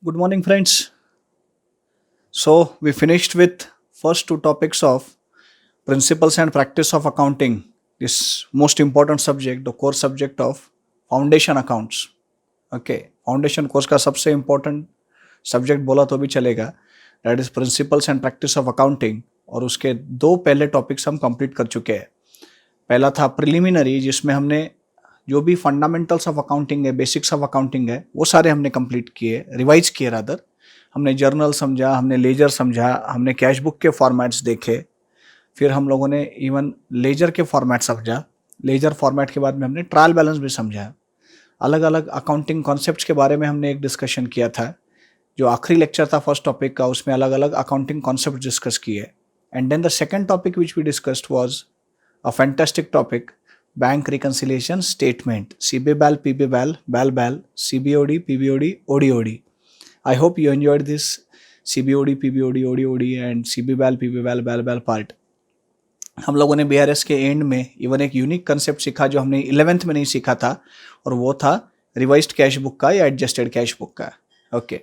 Good morning, friends. So we finished with first two topics of principles and practice of accounting. This most important subject, the core subject of foundation accounts. Okay, foundation course का सबसे important subject बोला तो भी चलेगा. That is principles and practice of accounting. और उसके दो पहले टॉपिक्स हम कंप्लीट कर चुके हैं. पहला था प्रिलिमिनरी, जिसमें हमने जो भी फंडामेंटल्स ऑफ अकाउंटिंग है, बेसिक्स ऑफ अकाउंटिंग है, वो सारे हमने कंप्लीट किए, रिवाइज किए रादर. हमने जर्नल समझा, हमने लेजर समझा, हमने कैश बुक के फॉर्मेट्स देखे. फिर हम लोगों ने इवन लेजर के फॉर्मेट समझा. लेजर फॉर्मेट के बाद में हमने ट्रायल बैलेंस भी समझा. अलग अलग अकाउंटिंग कॉन्सेप्ट्स के बारे में हमने एक डिस्कशन किया था. जो आखिरी लेक्चर था फर्स्ट टॉपिक का, उसमें अलग अलग अकाउंटिंग कॉन्सेप्ट डिस्कस किए. And then the second topic which we discussed was a fantastic topic, bank reconciliation statement, CBBAL, PBBAL, BAL, CBOD, PBOD, ODOD. I hope you enjoyed this CBOD, PBOD, ODOD and CBBAL, PBBAL, BAL part. हम लोगों ने BRS के and में even एक unique concept सीखा जो हमने 11th में नहीं सीखा था, और वो था रिवाइज्ड कैश बुक का या एडजस्टेड कैश बुक का. Okay,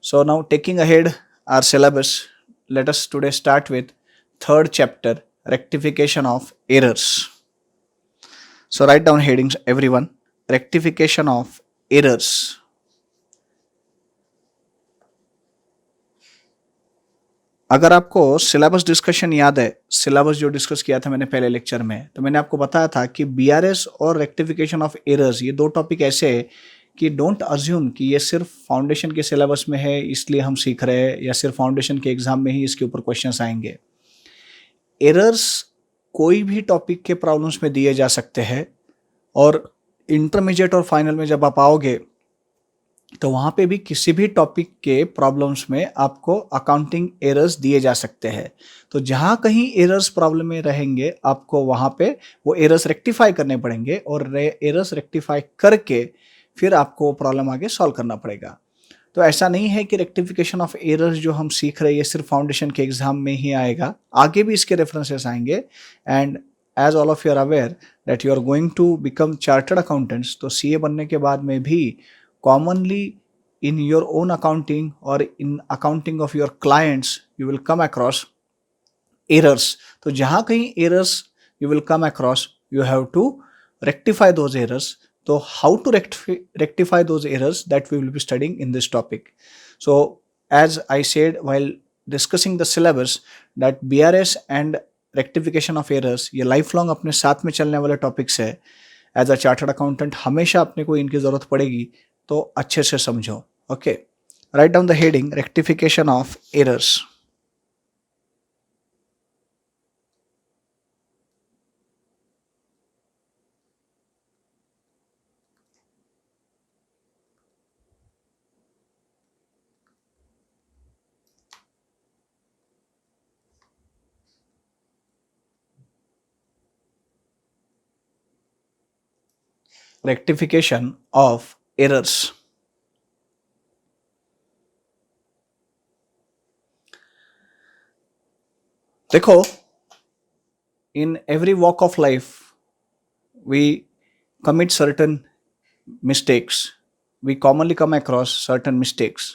so now taking ahead our syllabus, let us today start with third chapter, rectification of errors. So write down headings everyone. Rectification of errors. अगर आपको syllabus discussion याद है, syllabus जो discuss किया था मैंने पहले लेक्चर में, तो मैंने आपको बताया था कि BRS और रेक्टिफिकेशन ऑफ एरर्स, ये दो टॉपिक ऐसे है कि डोंट अज्यूम कि ये सिर्फ फाउंडेशन के सिलेबस में है इसलिए हम सीख रहे हैं, या सिर्फ फाउंडेशन के एग्जाम में ही इसके ऊपर क्वेश्चंस आएंगे. एरर्स कोई भी टॉपिक के प्रॉब्लम्स में दिए जा सकते हैं, और इंटरमीडिएट और फाइनल में जब आप आओगे तो वहाँ पे भी किसी भी टॉपिक के प्रॉब्लम्स में आपको अकाउंटिंग एरर्स दिए जा सकते हैं. तो जहाँ कहीं एरर्स प्रॉब्लम में रहेंगे, आपको वहाँ पे वो एरर्स रेक्टिफाई करने पड़ेंगे, और एरर्स रेक्टिफाई करके फिर आपको प्रॉब्लम आगे सॉल्व करना पड़ेगा. तो ऐसा नहीं है कि रेक्टिफिकेशन ऑफ एरर्स जो हम सीख रहे हैं ये सिर्फ फाउंडेशन के एग्जाम में ही आएगा, आगे भी इसके रेफरेंसेस आएंगे. And as all of you are aware that you are going to become chartered accountants, तो CA बनने के बाद में भी commonly in your own accounting और in accounting of your clients you will come across errors. तो जहाँ कहीं errors you will come across, you have to rectify those errors. So how to rectify those errors, that we will be studying in this topic. So as I said while discussing the syllabus, that BRS and rectification of errors ये life long अपने साथ में चलने वाले topics है. As a chartered accountant हमेशा अपने को इनकी ज़रूरत पड़ेगी, तो अच्छे से समझो. Okay, write down the heading rectification of errors. Rectification of errors. देखो, in every walk of life we commit certain mistakes. We commonly come across certain mistakes.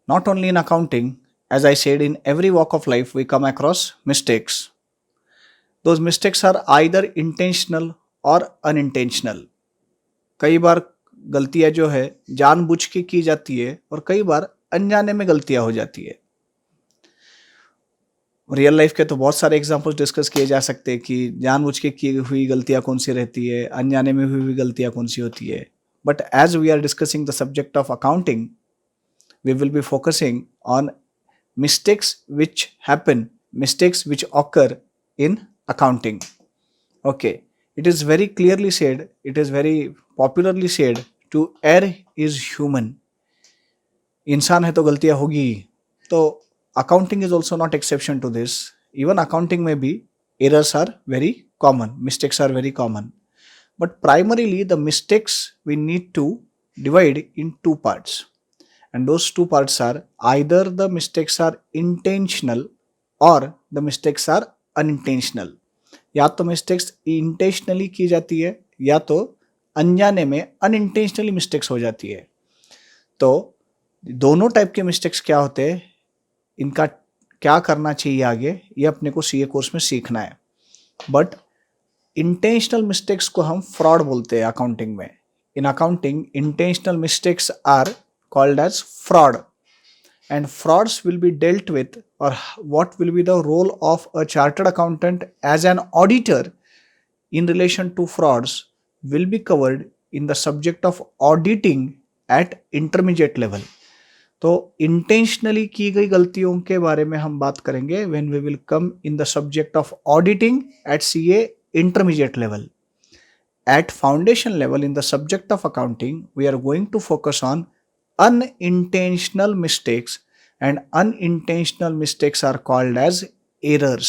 Not only in accounting, as I said, in every walk of life we come across mistakes. Those mistakes are either intentional or unintentional. कई बार गलतियां जो है जानबूझ के की जाती है, और कई बार अनजाने में गलतियां हो जाती है. रियल लाइफ के तो बहुत सारे एग्जाम्पल्स डिस्कस किए जा सकते हैं कि जानबूझ के की हुई गलतियां कौन सी रहती है, अनजाने में हुई गलतियां कौन सी होती है. But as we are discussing the subject of accounting, we will be focusing on mistakes which happen, mistakes which occur in accounting. Okay, it is very clearly said, it is very popularly said, to err is human. इंसान है तो गलतियां होगी. तो accounting is also not exception to this. Even accounting में भी errors are very common, mistakes are very common. But primarily the mistakes we need to divide in two parts. And those two parts are either the mistakes are intentional or the mistakes are unintentional. या तो mistakes intentionally की जाती है, या तो अनजाने में unintentionally mistakes हो जाती है. तो दोनों टाइप के मिस्टेक्स क्या होते हैं, इनका क्या करना चाहिए आगे, ये अपने को सीए कोर्स में सीखना है। बट इंटेंशनल मिस्टेक्स को हम फ्रॉड बोलते हैं अकाउंटिंग में। In accounting intentional mistakes are called as fraud, and frauds will be dealt with, or what will be the role of a chartered accountant as an auditor in relation to frauds will be covered in the subject of auditing at intermediate level. तो intentionally की गई गलतियों के बारे में हम बात करेंगे when we will come in the subject of auditing at CA intermediate level. At foundation level in the subject of accounting, we are going to focus on unintentional mistakes, and unintentional mistakes are called as errors.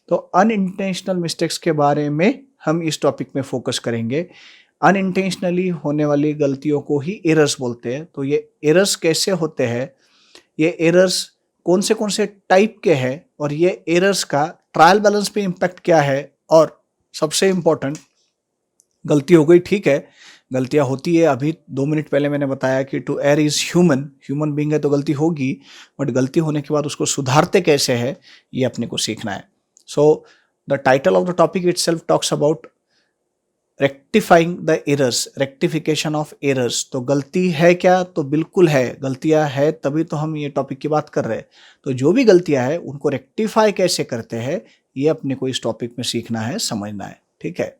तो unintentional mistakes के बारे में हम इस topic में focus करेंगे। unintentionally होने वाली गलतियों को ही errors बोलते हैं। तो ये errors कैसे होते हैं, ये errors कौन से टाइप के हैं, और ये errors का ट्रायल बैलेंस पे इम्पैक्ट क्या है, और सबसे इम्पोर्टेंट, गलती हो गई ठीक है, गलतियां होती है। अभी 2 मिनट पहले मैंने बताया कि to err is human being है तो गलती होगी, बट गलती होने के बाद उसको सुधारते कैसे है ये अपने को सीखना है। So the title of the topic itself talks about rectifying the errors, rectification of errors. तो गलती है क्या, तो बिल्कुल है, गलतियां है तभी तो हम ये टॉपिक की बात कर रहे हैं। तो जो भी गलतियां है उनको रेक्टिफाई कैसे करते हैं ये अपने को इस टॉपिक में सीखना है, समझना है, ठीक है।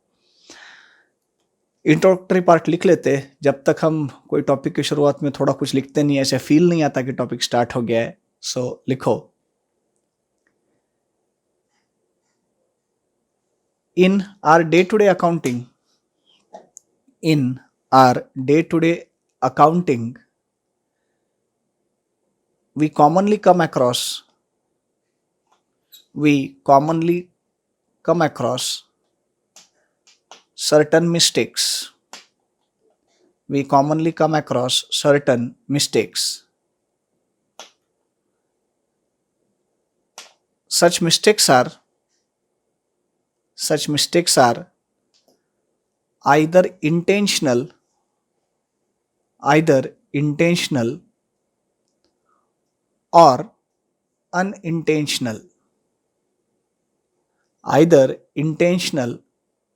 इंट्रोडक्टरी पार्ट लिख लेते हैं, जब तक हम कोई टॉपिक की शुरुआत में थोड़ा कुछ लिखते नहीं, ऐसे फील नहीं आता कि टॉपिक स्टार्ट हो गया है। सो लिखो, in our day to day accounting, in our day to day accounting we commonly come across certain mistakes. We commonly come across certain mistakes. Such mistakes are either intentional or unintentional. Either intentional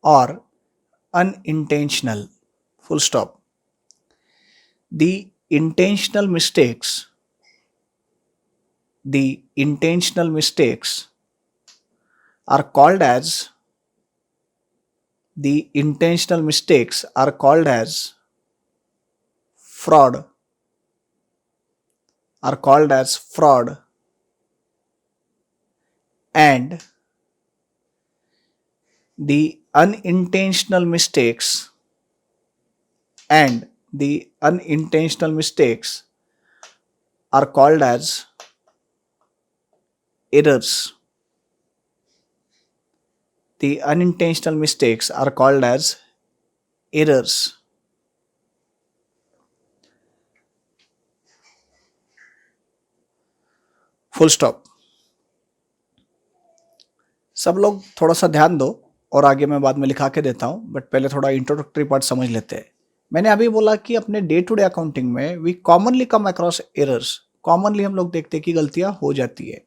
or unintentional. Full stop. The intentional mistakes are called as fraud, and the unintentional mistakes are called as errors. The unintentional mistakes are called as errors. Full stop. सब लोग थोड़ा सा ध्यान दो, और आगे मैं बाद में लिखा के देता हूं, बट पहले थोड़ा इंट्रोडक्टरी पार्ट समझ लेते हैं। मैंने अभी बोला कि अपने डे टू डे अकाउंटिंग में we commonly come across errors. Commonly हम लोग देखते हैं कि गलतियां हो जाती है,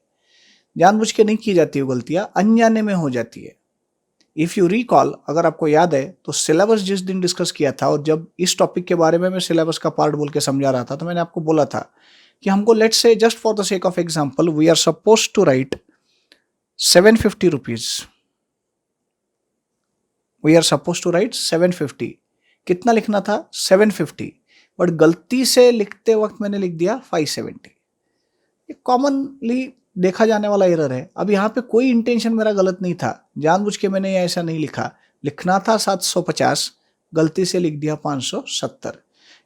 जानबूझ के नहीं की जाती, वो गलतियां अनजाने में हो जाती है। इफ़ यू रिकॉल, अगर आपको याद है, तो सिलेबस जिस दिन डिस्कस किया था, और जब इस टॉपिक के बारे में मैं सिलेबस का पार्ट बोल के समझा रहा था, तो मैंने आपको बोला था कि हमको, let's say just for the sake of example, we are suppose to write 750 rupees. We are suppose to write 750। कितना लिखना था? 750, बट गलती से लिखते वक्त मैंने लिख दिया 570। ये कॉमनली देखा जाने वाला एरर है। अब यहाँ पे कोई इंटेंशन मेरा गलत नहीं था, जानबूझ के मैंने ऐसा नहीं लिखा। लिखना था 750, गलती से लिख दिया 570।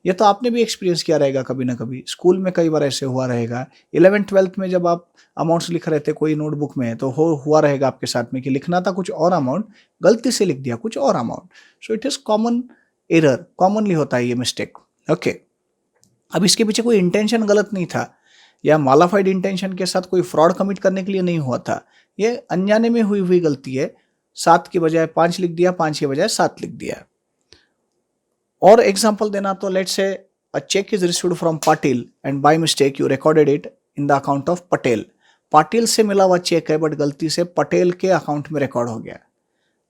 ये तो आपने भी एक्सपीरियंस किया रहेगा कभी ना कभी, स्कूल में कई बार ऐसे हुआ रहेगा। 11th-12th में जब आप अमाउंट्स लिख रहे थे कोई नोटबुक में, तो हुआ रहेगा आपके साथ में कि लिखना था कुछ और अमाउंट, गलती से लिख दिया कुछ और amount. So it is common error, commonly होता है ये मिस्टेक। ओके, अब इसके पीछे कोई इंटेंशन गलत नहीं था, या मॉडिफाइड इंटेंशन के साथ कोई फ्रॉड कमिट करने के लिए नहीं हुआ था। ये अनजाने में हुई गलती है। 7 की बजाय 5 लिख दिया, 5 की बजाय 7 लिख दिया। और एग्जांपल देना तो let's say a check is received from Patil and by mistake you recorded it in the account of Patel. Patil से मिला हुआ चेक है बट गलती से पटेल के अकाउंट में रिकॉर्ड हो गया.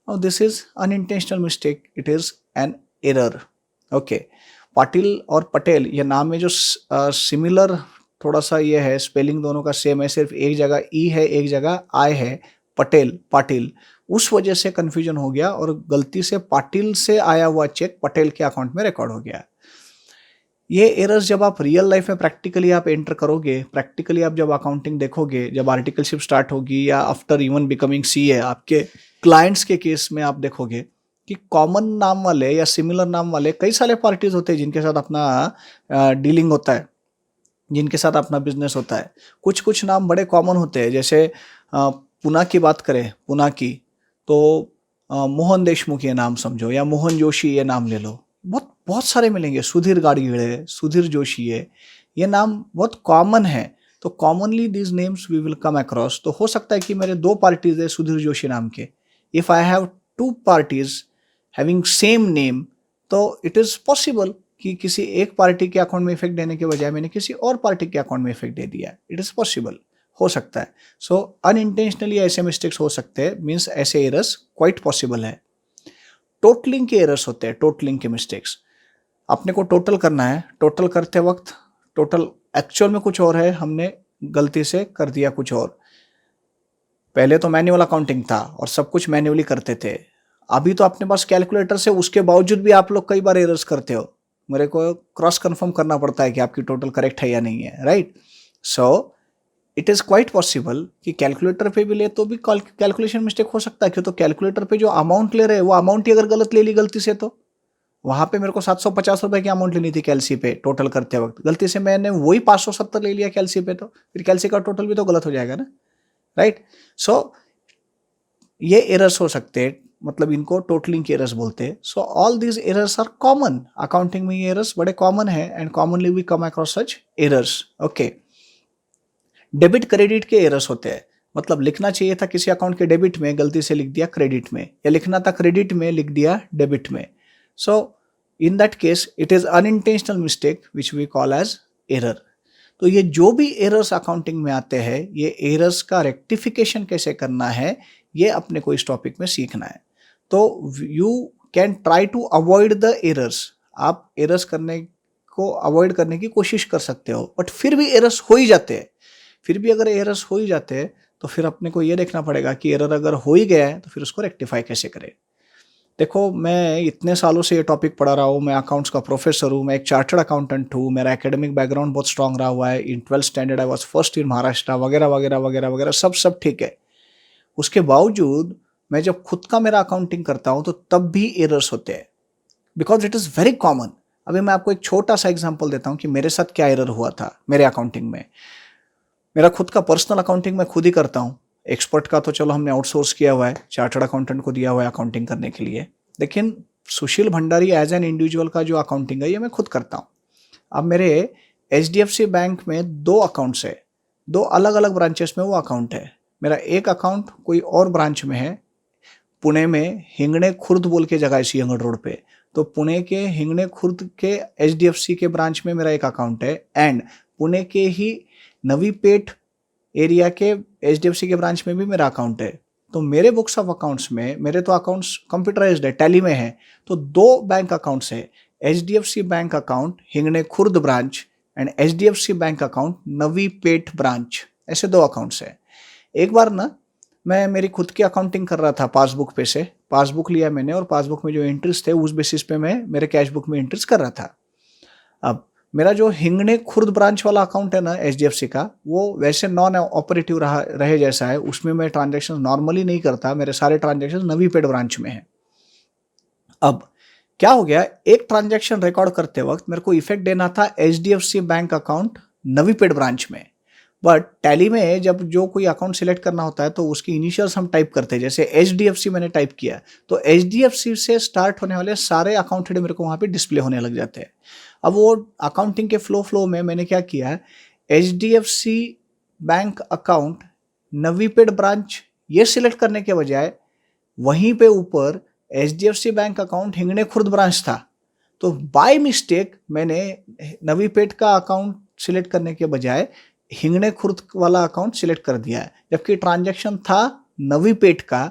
Now this is unintentional mistake. It is an error. Okay. Patil और पटेल ये नाम में जो सिमिलर थोड़ा सा ये है, स्पेलिंग दोनों का सेम है, सिर्फ एक जगह ई है एक जगह आई है, पटेल पाटिल, उस वजह से कंफ्यूजन हो गया और गलती से पाटिल से आया हुआ चेक पटेल के अकाउंट में रिकॉर्ड हो गया. ये एरर्स जब आप रियल लाइफ में प्रैक्टिकली आप एंटर करोगे, प्रैक्टिकली आप जब अकाउंटिंग देखोगे, जब आर्टिकलशिप स्टार्ट होगी या आफ्टर इवन बिकमिंग सीए, आपके क्लाइंट्स के केस में आप देखोगे कि कॉमन नाम वाले या सिमिलर नाम वाले कई सारे पार्टीज होते हैं जिनके साथ अपना डीलिंग होता है, जिनके साथ अपना बिजनेस होता है. कुछ कुछ नाम बड़े कॉमन होते हैं, जैसे पुना की बात करें, पुना की तो मोहन देशमुख ये नाम समझो, या मोहन जोशी ये नाम ले लो, बहुत बहुत सारे मिलेंगे. सुधीर गाडगीळे, सुधीर जोशी, ये नाम बहुत कॉमन है. तो commonly these names we will come across. तो हो सकता है कि मेरे 2 पार्टीज है सुधीर जोशी नाम के. If I have 2 parties having same name, तो इट इज पॉसिबल कि किसी एक पार्टी के अकाउंट में इफेक्ट देने के बजाय मैंने किसी और पार्टी के अकाउंट में इफेक्ट दे दिया. इट इज पॉसिबल, हो सकता है. सो अनइंटेंशनली ऐसे मिस्टेक्स हो सकते हैं, मीन्स ऐसे एरर्स क्वाइट पॉसिबल है. टोटलिंग के एरर्स होते हैं, टोटलिंग के मिस्टेक्स. अपने को टोटल करना है, टोटल करते वक्त टोटल एक्चुअल में कुछ और है, हमने गलती से कर दिया कुछ और. पहले तो मैन्युअल अकाउंटिंग था और सब कुछ मैन्युअली करते थे. अभी तो अपने पास कैलकुलेटर से, उसके बावजूद भी आप लोग कई बार एरर्स करते हो. मेरे को क्रॉस कंफर्म करना पड़ता है कि आपकी टोटल करेक्ट है या नहीं है, right. So it is quite possible कि कैलकुलेटर पे भी ले तो भी कैलकुलेशन मिस्टेक हो सकता है. क्यों? तो कैलकुलेटर पे जो अमाउंट ले रहे हैं वो अमाउंट ही अगर गलत ले ली गलती से, तो वहाँ पे मेरे को 750 रुपये की अमाउंट लेनी थी कैलसी पे टोटल करते वक्त, गलती से मैंने वही 570 ले लिया कैलसी पे, तो फिर कैलसी का टोटल भी तो गलत हो जाएगा ना, राइट. सो ये एरर्स हो सकते हैं, मतलब इनको टोटलिंग के एरर्स बोलते हैं. So all these errors are common. Accounting में ये एरर्स बड़े कॉमन है and commonly we come across such errors. Okay. Debit credit के एरर्स होते हैं, मतलब लिखना चाहिए था किसी अकाउंट के डेबिट में, गलती से लिख दिया क्रेडिट में, या लिखना था क्रेडिट में, लिख दिया डेबिट में. So in that case it is unintentional mistake which we call as error. तो ये जो भी एरर्स अकाउंटिंग में आते हैं, ये एरर्स का रेक्टिफिकेशन कैसे करना है, ये अपने को इस टॉपिक में सीखना है. तो you can try to avoid the errors. आप एरर्स करने को अवॉइड करने की कोशिश कर सकते हो, बट फिर भी एरर्स हो ही जाते हैं. फिर भी अगर एरर्स हो ही जाते हैं तो फिर अपने को ये देखना पड़ेगा कि एरर अगर हो ही गया है तो फिर उसको रेक्टिफाई कैसे करें. देखो, मैं इतने सालों से ये टॉपिक पढ़ा रहा हूँ, मैं अकाउंट्स का प्रोफेसर हूँ, मैं एक चार्टर्ड अकाउंटेंट हूँ, मेरा एकेडमिक बैकग्राउंड बहुत स्ट्रांग रहा हुआ है. इन 12th standard I was first in Maharashtra, वगैरह वगैरह वगैरह वगैरह, सब ठीक है. उसके बावजूद मैं जब खुद का मेरा अकाउंटिंग करता हूँ तो तब भी एरर्स होते हैं, because it is very common. अभी मैं आपको एक छोटा सा एग्जाम्पल देता हूँ कि मेरे साथ क्या एरर हुआ था मेरे अकाउंटिंग में. मेरा खुद का पर्सनल अकाउंटिंग मैं खुद ही करता हूँ. एक्सपर्ट का तो चलो हमने आउटसोर्स किया हुआ है, चार्टर्ड अकाउंटेंट को दिया हुआ है अकाउंटिंग करने के लिए, लेकिन सुशील भंडारी एज एन इंडिविजुअल का जो अकाउंटिंग है ये मैं खुद करता हूँ. अब मेरे HDFC बैंक में 2 अकाउंट्स है, 2 अलग अलग ब्रांचेस में वो अकाउंट है. मेरा एक अकाउंट कोई और ब्रांच में है, पुणे में हिंगणे खुर्द बोल के जगह है सिंहगढ़ रोड पे, तो पुणे के हिंगणे खुर्द के HDFC के ब्रांच में मेरा एक अकाउंट है, एंड पुणे के ही नवी पेठ एरिया के HDFC के ब्रांच में भी मेरा अकाउंट है. तो मेरे बुक्स ऑफ अकाउंट्स में, मेरे तो अकाउंट्स कंप्यूटराइज्ड है, टैली में है, तो 2 बैंक अकाउंट्स है. HDFC bank account Hingane Khurd branch and HDFC bank account Navi Peth branch, ऐसे 2 अकाउंट्स है. एक बार ना मैं मेरी खुद की अकाउंटिंग कर रहा था पासबुक पे से, पासबुक लिया मैंने और पासबुक में जो एंट्रीज थे उस बेसिस पे मैं मेरे कैश बुक में एंट्रीज कर रहा था. अब मेरा जो हिंगणे खुर्द ब्रांच वाला अकाउंट है ना HDFC का, वो वैसे नॉन ऑपरेटिव रहे जैसा है, उसमें मैं ट्रांजैक्शन नॉर्मली नहीं करता, मेरे सारे ट्रांजैक्शन नवी पेड ब्रांच में है. अब क्या हो गया, एक ट्रांजैक्शन रिकॉर्ड करते वक्त मेरे को इफेक्ट देना था HDFC bank account Navi Peth branch में, बट टैली में जब जो कोई अकाउंट सिलेक्ट करना होता है तो उसकी इनिशियल्स हम टाइप करते हैं, जैसे HDFC मैंने टाइप किया तो HDFC से स्टार्ट होने वाले सारे अकाउंट मेरे को वहाँ पे डिस्प्ले होने लग जाते हैं. अब वो अकाउंटिंग के फ्लो में मैंने क्या किया, HDFC bank account Navi Peth branch ये सिलेक्ट करने के बजाय वहीं पे ऊपर HDFC bank account Hingane Khurd branch था, तो बाय मिस्टेक मैंने नवीपेट का अकाउंट सिलेक्ट करने के बजाय हिंगणे खुर्द वाला अकाउंट सिलेक्ट कर दिया है, जबकि ट्रांजैक्शन था नवीपेट का,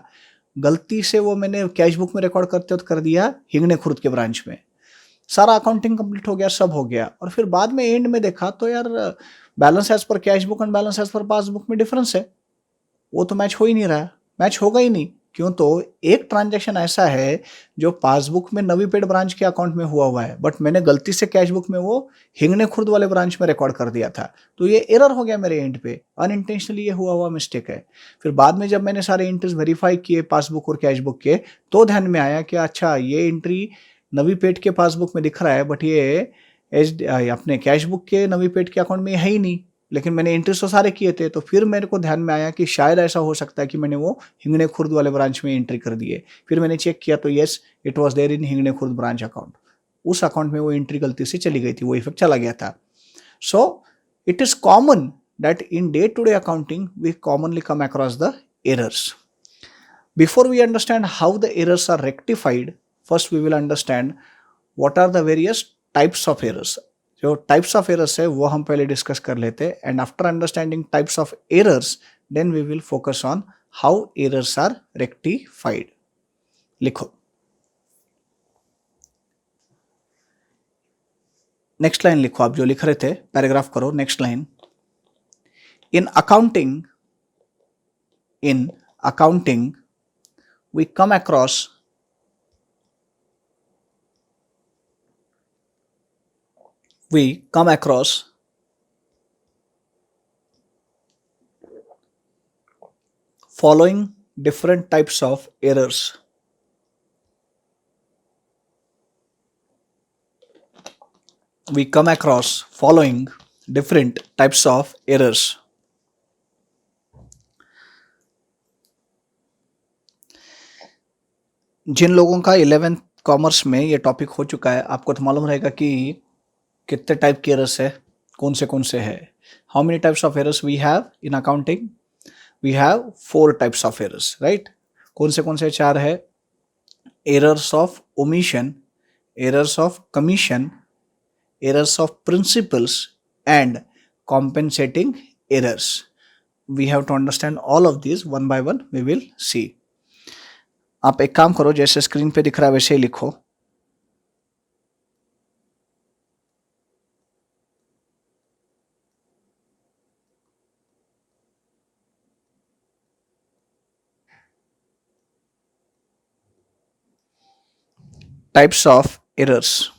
गलती से वो मैंने कैश बुक में रिकॉर्ड करते वक्त कर दिया हिंगणे खुर्द के ब्रांच में। सारा अकाउंटिंग कंप्लीट हो गया, सब हो गया, और फिर बाद में एंड में देखा तो यार balance as per cash book and balance as per passbook में डिफरेंस है, वो तो मैच हो ही नहीं रहा, मैच होगा ही नहीं। क्यों? तो एक ट्रांजैक्शन ऐसा है जो पासबुक में नवीपेट ब्रांच के अकाउंट में हुआ है, बट मैंने गलती से कैश बुक में वो हिंगणे खुर्द वाले ब्रांच में रिकॉर्ड कर दिया था, तो ये एरर हो गया मेरे एंड पे, अनइंटेंशनली ये हुआ मिस्टेक है। फिर बाद में जब मैंने सारे एंट्रीज वेरीफाई किए पासबुक और कैश बुक के, तो ध्यान में आया कि अच्छा ये एंट्री नवीपेट के पासबुक में दिख रहा है, बट ये अपने कैश बुक के नवीपेट के अकाउंट में है ही नहीं, लेकिन मैंने एंट्रीज तो सारे किए थे। तो फिर मेरे को ध्यान में आया कि शायद ऐसा हो सकता है कि मैंने वो हिंगणे खुर्द वाले ब्रांच में एंट्री कर दिए। फिर मैंने चेक किया तो yes, it was there in Hingne Khurd branch account, उस अकाउंट में वो एंट्री गलती से चली गई थी, वो इफेक्ट चला गया था। So it is common that in day to day accounting we commonly come across the errors. Before we understand how the errors are rectified, first we will understand what are the various types of errors. जो types of errors है वो हम पहले discuss कर लेते हैं, and after understanding types of errors then we will focus on how errors are rectified. लिखो, next line लिखो, आप जो लिख रहे थे पैराग्राफ करो. Next line, in accounting we come across following different types of errors. We come across following different types of errors. जिन लोगों का 11th कॉमर्स में ये टॉपिक हो चुका है, आपको तो मालूम रहेगा कि कितने टाइप के एरर्स है, कौन से है. How many types of errors we have in accounting? We have 4 types of errors, right? कौन से 4 है? Errors of omission, errors of commission, errors of principles and compensating errors. We have to understand all of this one by one, we will see. आप एक काम करो, जैसे screen पे दिख रहा है वैसे ही लिखो. Types of errors.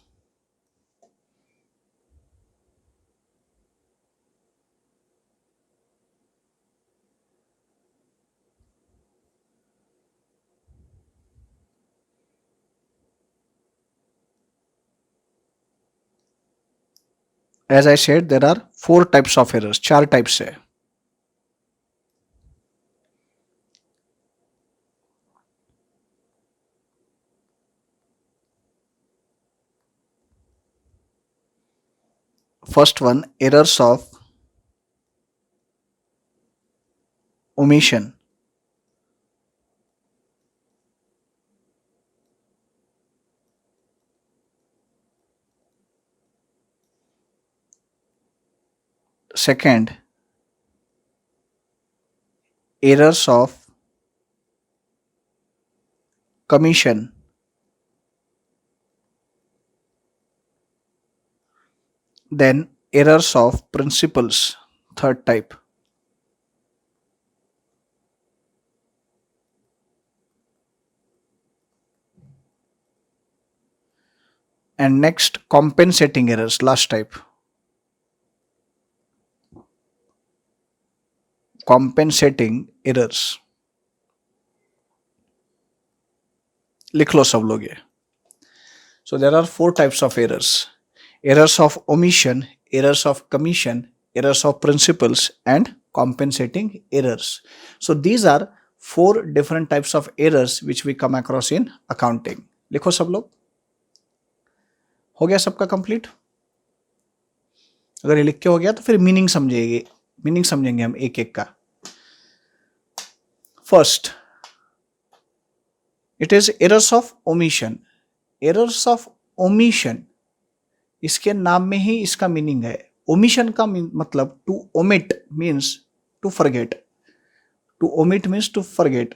As I said, there are 4 types of errors, 4 types है. First one, errors of omission. Second, errors of commission. Then errors of principles, third type. And next, compensating errors, last type. Compensating errors. लिख लो सब लोग ये. So there are 4 types of errors. Errors of omission, errors of commission, errors of principles and compensating errors. So these are 4 different types of errors which we come across in accounting. लिखो सब लोग. हो गया सबका complete? अगर ये लिख के हो गया तो फिर मीनिंग समझेंगे हम एक एक का. First, it is errors of omission. Errors of omission इसके नाम में ही इसका मीनिंग है। ओमिशन का मतलब to omit means to forget. To omit means to forget.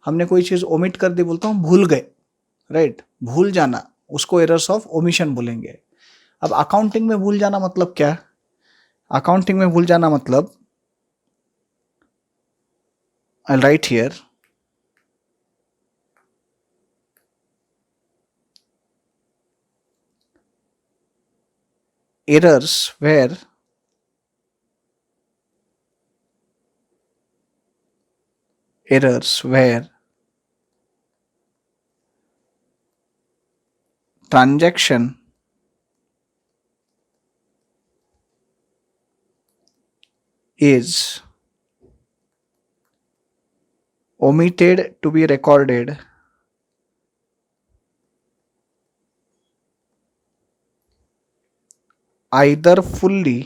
हमने कोई चीज ओमिट कर दी, बोलता हूँ भूल गए, राइट, भूल जाना, उसको एरर्स ऑफ ओमिशन बोलेंगे। अब अकाउंटिंग में भूल जाना मतलब क्या? अकाउंटिंग में भूल जाना मतलब, I write here, errors where transaction is omitted to be recorded either fully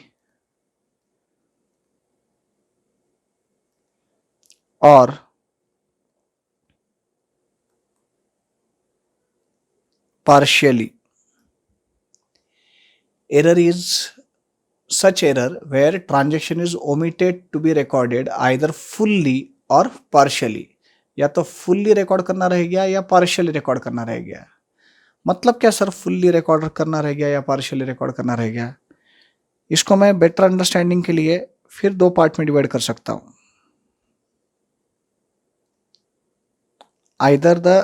or partially. Error is such error where transaction is omitted to be recorded either fully or partially. या तो fully record करना रह गया या partially record करना रह गया। मतलब क्या सर, फुल्ली रिकॉर्ड करना रह गया या पार्शियली रिकॉर्ड करना रह गया? इसको मैं बेटर अंडरस्टैंडिंग के लिए फिर दो पार्ट में डिवाइड कर सकता हूं। either the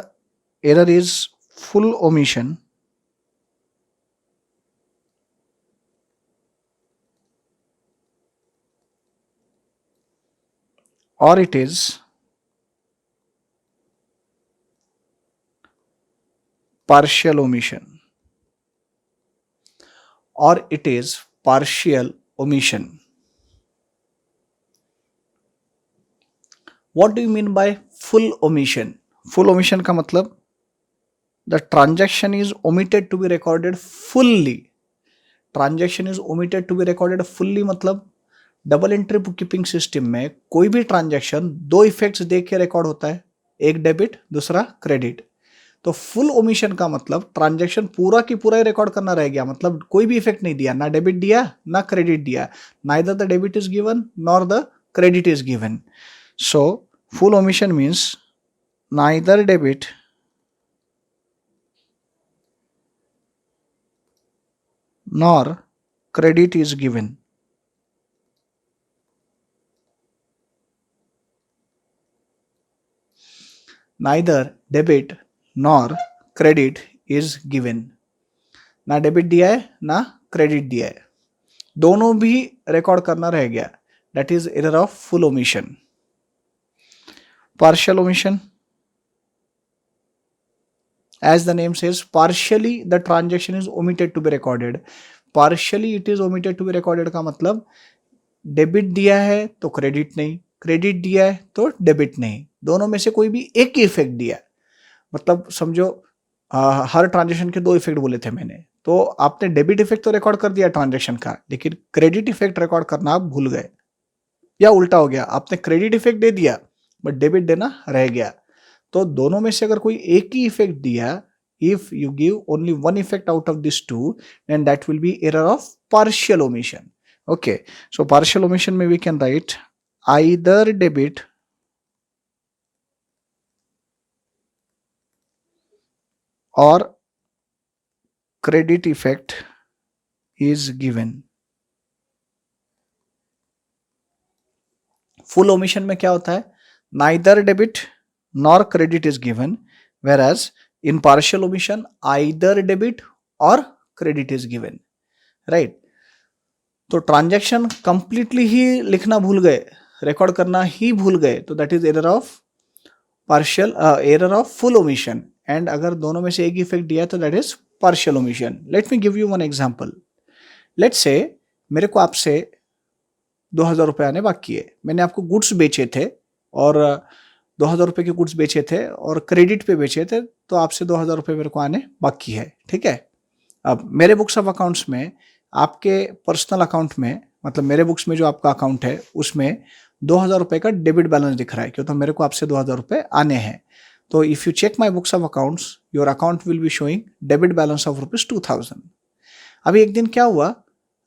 error is full omission or it is partial omission, or it is partial omission. What do you mean by full omission? Full omission का मतलब the transaction is omitted to be recorded fully. Transaction is omitted to be recorded fully मतलब double entry book keeping system में कोई भी transaction दो effects देख के record होता है, एक डेबिट दूसरा क्रेडिट। तो फुल ओमिशन का मतलब ट्रांजैक्शन पूरा की पूरा ही रिकॉर्ड करना रह गया, मतलब कोई भी इफेक्ट नहीं दिया, ना डेबिट दिया ना क्रेडिट दिया, neither the debit is given nor the credit is given. So full omission means neither debit nor credit is given. Neither debit nor credit is given. ना डेबिट दिया है ना क्रेडिट दिया है, दोनों भी रिकॉर्ड करना रह गया। That is error of full omission. Partial omission, as the name says, partially the transaction is omitted to be recorded. Partially it is omitted to be recorded का मतलब डेबिट दिया है तो क्रेडिट नहीं, क्रेडिट दिया है तो डेबिट नहीं, दोनों में से कोई भी एक ही इफेक्ट दिया। मतलब समझो हर ट्रांजेक्शन के दो इफेक्ट बोले थे मैंने, तो आपने डेबिट इफेक्ट तो रिकॉर्ड कर दिया ट्रांजेक्शन का, लेकिन क्रेडिट इफेक्ट रिकॉर्ड करना आप भूल गए, या उल्टा हो गया, आपने क्रेडिट इफेक्ट दे दिया बट डेबिट देना रह गया। तो दोनों में से अगर कोई एक ही इफेक्ट दिया, if you give only one effect out of these two, then that will be error of partial omission. Okay, so partial omission में we can write either debit or credit effect is given. Full omission में क्या होता है? neither debit nor credit is given, whereas in partial omission either debit or credit is given, right? तो transaction completely ही लिखना भूल गए, record करना ही भूल गए, तो that is error of partial, error of full omission. And अगर दोनों में से एक इफेक्ट दिया तो that is partial omission. Late me give you one example. Let's say मेरे को आपसे 2000 रुपये आने बाकी है, मैंने आपको गुड्स बेचे थे और 2000 रुपये के गुड्स बेचे थे और क्रेडिट पे बेचे थे, तो आपसे 2000 रुपये मेरे को आने बाकी है, ठीक है। अब मेरे बुक्स ऑफ अकाउंट्स में, आपके पर्सनल अकाउंट में, मतलब मेरे बुक्स में जो आपका अकाउंट है उसमें 2000 रुपये का डेबिट बैलेंस दिख रहा है, क्यों तो मेरे को आपसे 2000 रुपये आने हैं। तो if you check my books of accounts, your account will be showing debit balance of ₹2000। अभी एक दिन क्या हुआ,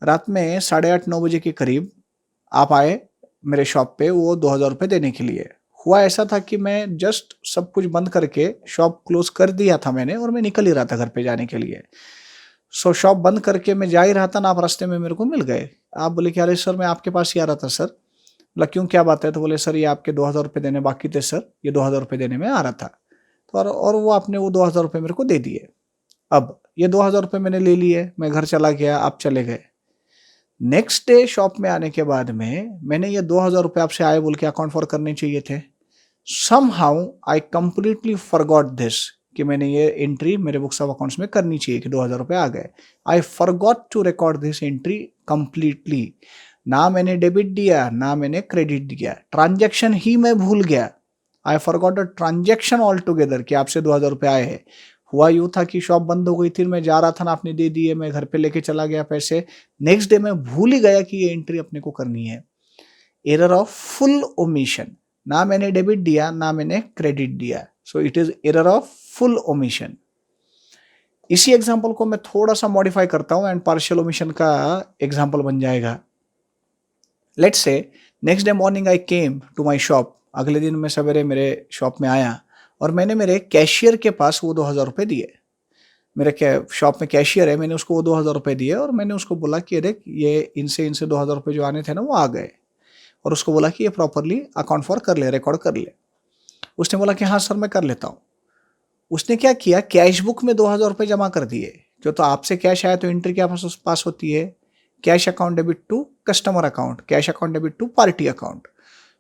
रात में 8:30-9 बजे के करीब आप आए मेरे शॉप पे वो 2,000 रुपये देने के लिए। हुआ ऐसा था कि मैं जस्ट सब कुछ बंद करके शॉप क्लोज कर दिया था मैंने, और मैं निकल ही रहा था घर पे जाने के लिए। शॉप बंद करके मैं जा ही रहा था ना, आप रास्ते में मेरे को मिल गए। आप बोले कि अरे सर मैं आपके पास ही आ रहा था सर। बोला क्यों, क्या बात है? तो बोले सर ये आपके 2,000 रुपये देने बाकी थे सर, ये 2,000 रुपये देने में आ रहा था। तो और वो आपने वो 2,000 रुपये मेरे को दे दिए। अब ये 2,000 रुपये मैंने ले लिए, मैं घर चला गया, आप चले गए। नेक्स्ट डे शॉप में आने के बाद में मैंने ये 2,000 रुपये आपसे आए बोल के अकाउंट फॉर करने चाहिए थे। Somehow I completely forgot this कि मैंने ये एंट्री मेरे बुक्स ऑफ अकाउंट्स में करनी चाहिए कि 2,000 रुपये आ गए। I forgot to record this entry completely. ना मैंने डेबिट दिया ना मैंने क्रेडिट दिया, ट्रांजैक्शन ही मैं भूल गया। I forgot the transaction all together कि आपसे 2,000 रुपये आए हैं। हुआ यूँ था कि शॉप बंद हो गई थी, मैं जा रहा था ना, आपने दे दिए, मैं घर पे लेके चला गया पैसे। नेक्स्ट डे मैं भूल ही गया कि ये एंट्री अपने को करनी है। एरर ऑफ फुल ओमिशन, ना मैंने डेबिट दिया ना मैंने क्रेडिट दिया, so it is error of full omission. इसी एग्जांपल को मैं थोड़ा सा मॉडिफाई करता हूं एंड पार्शियल ओमिशन का एग्जांपल बन जाएगा। Let's say next day morning I came to my shop, अगले दिन मैं सवेरे मेरे शॉप में आया और मैंने मेरे कैशियर के पास वो 2,000 रुपये दिए। मेरे शॉप में कैशियर है, मैंने उसको वो 2,000 रुपये दिए और मैंने उसको बोला कि देख ये इनसे 2,000 रुपये जो आने थे ना वो आ गए, और उसको बोला कि ये प्रॉपरली अकाउंट फॉर कर ले, रिकॉर्ड कर ले। उसने बोला कि हाँ सर मैं कर लेता हूँ। उसने क्या किया, कैश बुक में 2,000 रुपये जमा कर दिए। जो तो आपसे कैश आया तो एंट्री क्या पास होती है, cash account debit to customer account, cash account debit to party account.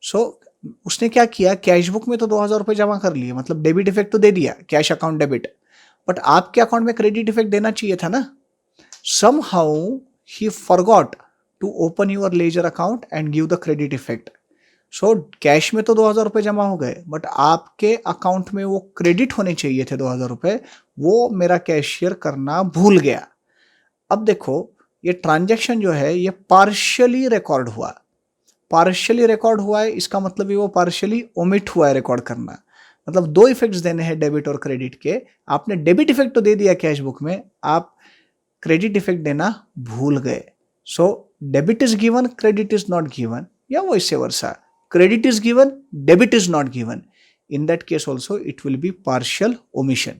So उसने क्या किया, कैश बुक में तो 2,000 रुपये जमा कर लिए, मतलब डेबिट इफेक्ट तो दे दिया, कैश अकाउंट डेबिट, बट आपके अकाउंट में क्रेडिट इफेक्ट देना चाहिए था ना। somehow he forgot to open your ledger account and give the credit effect. So cash में तो 2,000 रुपये जमा हो गए, बट आपके अकाउंट में वो क्रेडिट होने चाहिए थे 2,000 रुपये, वो मेरा कैशियर करना भूल गया। अब देखो ये ट्रांजैक्शन जो है ये पार्शियली रिकॉर्ड हुआ। पार्शियली रिकॉर्ड हुआ है इसका मतलब ये वो पार्शियली ओमिट हुआ है रिकॉर्ड करना। मतलब दो इफेक्ट्स देने हैं डेबिट और क्रेडिट के। आपने डेबिट इफेक्ट तो दे दिया कैश बुक में, आप क्रेडिट इफेक्ट देना भूल गए। So debit is given, credit is not given, या vice versa, credit is given, debit is not given. In that case also it will be partial omission.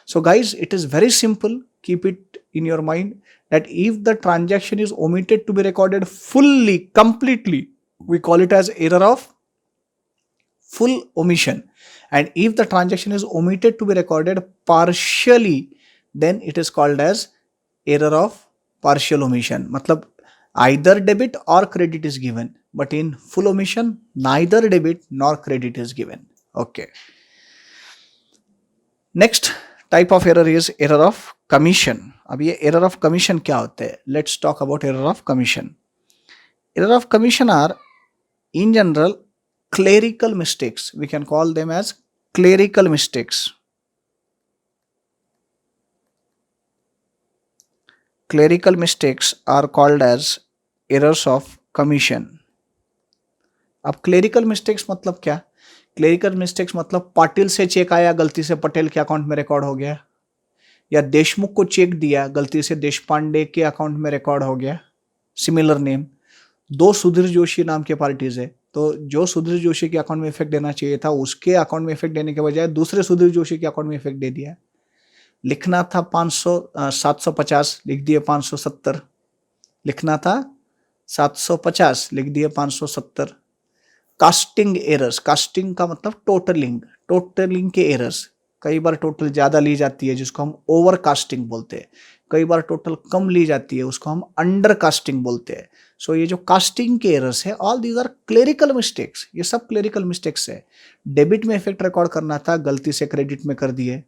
So guys, it is very simple. Keep it in your mind that if the transaction is omitted to be recorded fully, completely, we call it as error of full omission. And if the transaction is omitted to be recorded partially, then it is called as error of partial omission. मतलब either debit or credit is given, but in full omission neither debit nor credit is given. Okay, next type of error is error of commission. अब ये error of commission क्या होते हैं? Let's talk about error of commission. Error of commission are in general clerical mistakes. We can call them as clerical mistakes. Clerical mistakes are called as errors of commission. अब clerical mistakes मतलब क्या? Clerical mistakes मतलब पाटिल से check आया, गलती से पटेल के account में रिकॉर्ड हो गया, या देशमुख को चेक दिया, गलती से देशपांडे के अकाउंट में रिकॉर्ड हो गया, सिमिलर नेम। दो सुधीर जोशी नाम के पार्टीज है, तो जो सुधीर जोशी के अकाउंट में इफेक्ट देना चाहिए था उसके अकाउंट में इफेक्ट देने के बजाय दूसरे सुधीर जोशी के अकाउंट में इफेक्ट दे दिया। लिखना था 750, लिख दिए 570, लिखना था 750, लिख दिए 570। कास्टिंग एरर्स, कास्टिंग का मतलब टोटलिंग, टोटलिंग के एरर्स। कई बार टोटल ज़्यादा ली जाती है जिसको हम ओवर कास्टिंग बोलते हैं, कई बार टोटल कम ली जाती है उसको हम अंडर कास्टिंग बोलते हैं। सो ये जो कास्टिंग के एरर्स है, all these are clerical mistakes, ये सब क्लेरिकल मिस्टेक्स है। डेबिट में इफेक्ट रिकॉर्ड करना था, गलती से क्रेडिट में कर दिए।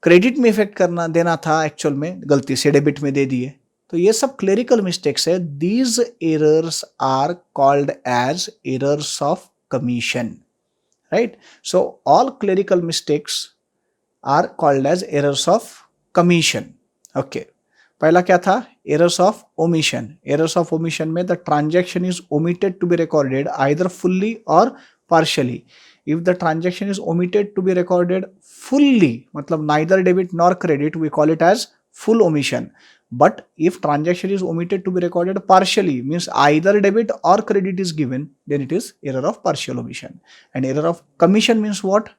क्रेडिट में इफेक्ट करना देना था, एक्चुअल में गलती से डेबिट में दे दिए। तो ये सब क्लेरिकल मिस्टेक्स है। These errors are called as errors of commission, right? So all clerical mistakes are called as errors of commission. Okay, पहला क्या था? Errors of omission. Errors of omission में the transaction is omitted to be recorded either fully और partially. If the transaction is omitted to be recorded fully, मतलब neither debit nor credit, we call it as full omission. But if transaction is omitted to be recorded partially, means either debit or credit is given, then it is error of partial omission. And error of commission means what?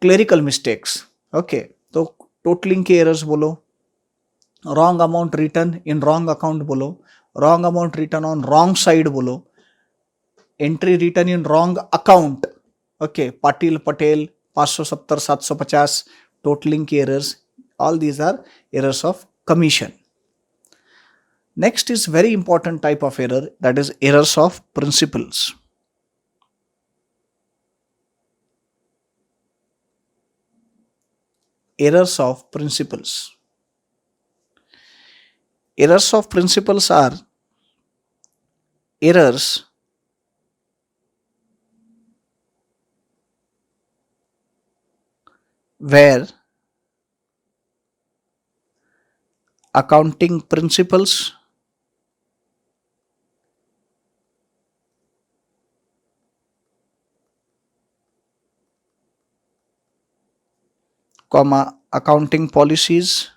Clerical mistakes. Okay, तो totalling के errors बोलो, wrong amount written in wrong account बोलो, wrong amount written on wrong side बोलो, entry written in wrong account. Okay, Patil Patel 570 750 totalling के errors, all these are errors of commission. Next is very important type of error, that is errors of principles. Errors of principles. Errors of principles are errors where accounting principles comma accounting policies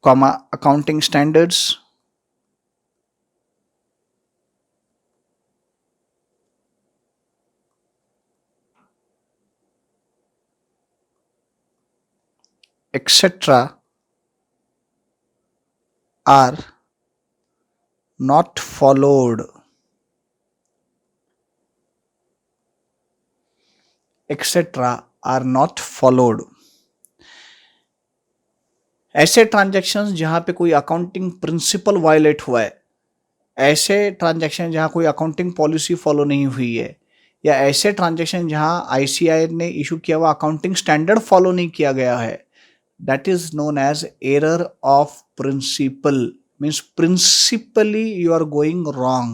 comma accounting standards etc. are not followed, etc. are not followed. ऐसे transactions जहां पे कोई accounting principle violet हुआ है, ऐसे transaction जहां कोई accounting policy follow नहीं हुई है, या ऐसे ट्रांजैक्शन जहां आईसीआई ने इशू किया हुआ अकाउंटिंग स्टैंडर्ड फॉलो नहीं किया गया है, that is known as error of principle. Means principally you are going wrong.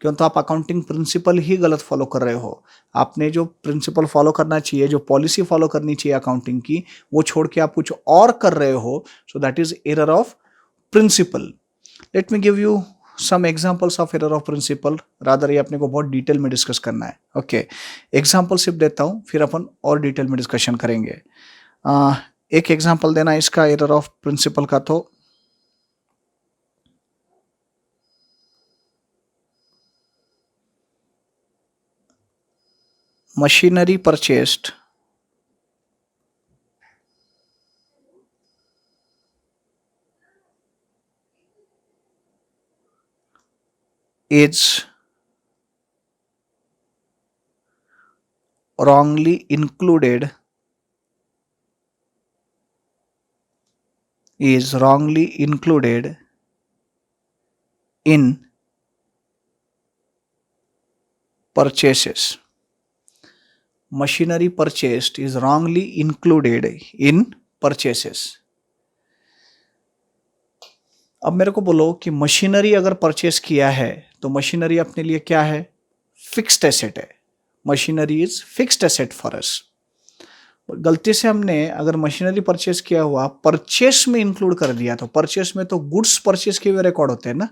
क्यों? तो आप अकाउंटिंग प्रिंसिपल ही गलत फॉलो कर रहे हो. आपने जो प्रिंसिपल फॉलो करना चाहिए, जो पॉलिसी फॉलो करनी चाहिए अकाउंटिंग की, वो छोड़ के आप कुछ और कर रहे हो. So that is error of principle. Let me give you some examples of error of principle. Rather ये अपने को बहुत डिटेल में डिस्कस करना है. ओके, एग्जाम्पल सिर्फ देता हूँ, फिर अपन और डिटेल में डिस्कशन करेंगे. एक एग्जाम्पल देना इसका एरर ऑफ प्रिंसिपल का. तो machinery purchased is wrongly included in purchases. Machinery purchased is wrongly included in purchases. अब मेरे को बोलो कि मशीनरी अगर परचेस किया है तो मशीनरी अपने लिए क्या है? फिक्स्ड एसेट है. Machinery is fixed asset for us. गलती से हमने अगर मशीनरी परचेस किया हुआ परचेस में इंक्लूड कर दिया, तो परचेस में तो गुड्स परचेस के हुए रिकॉर्ड होते हैं ना.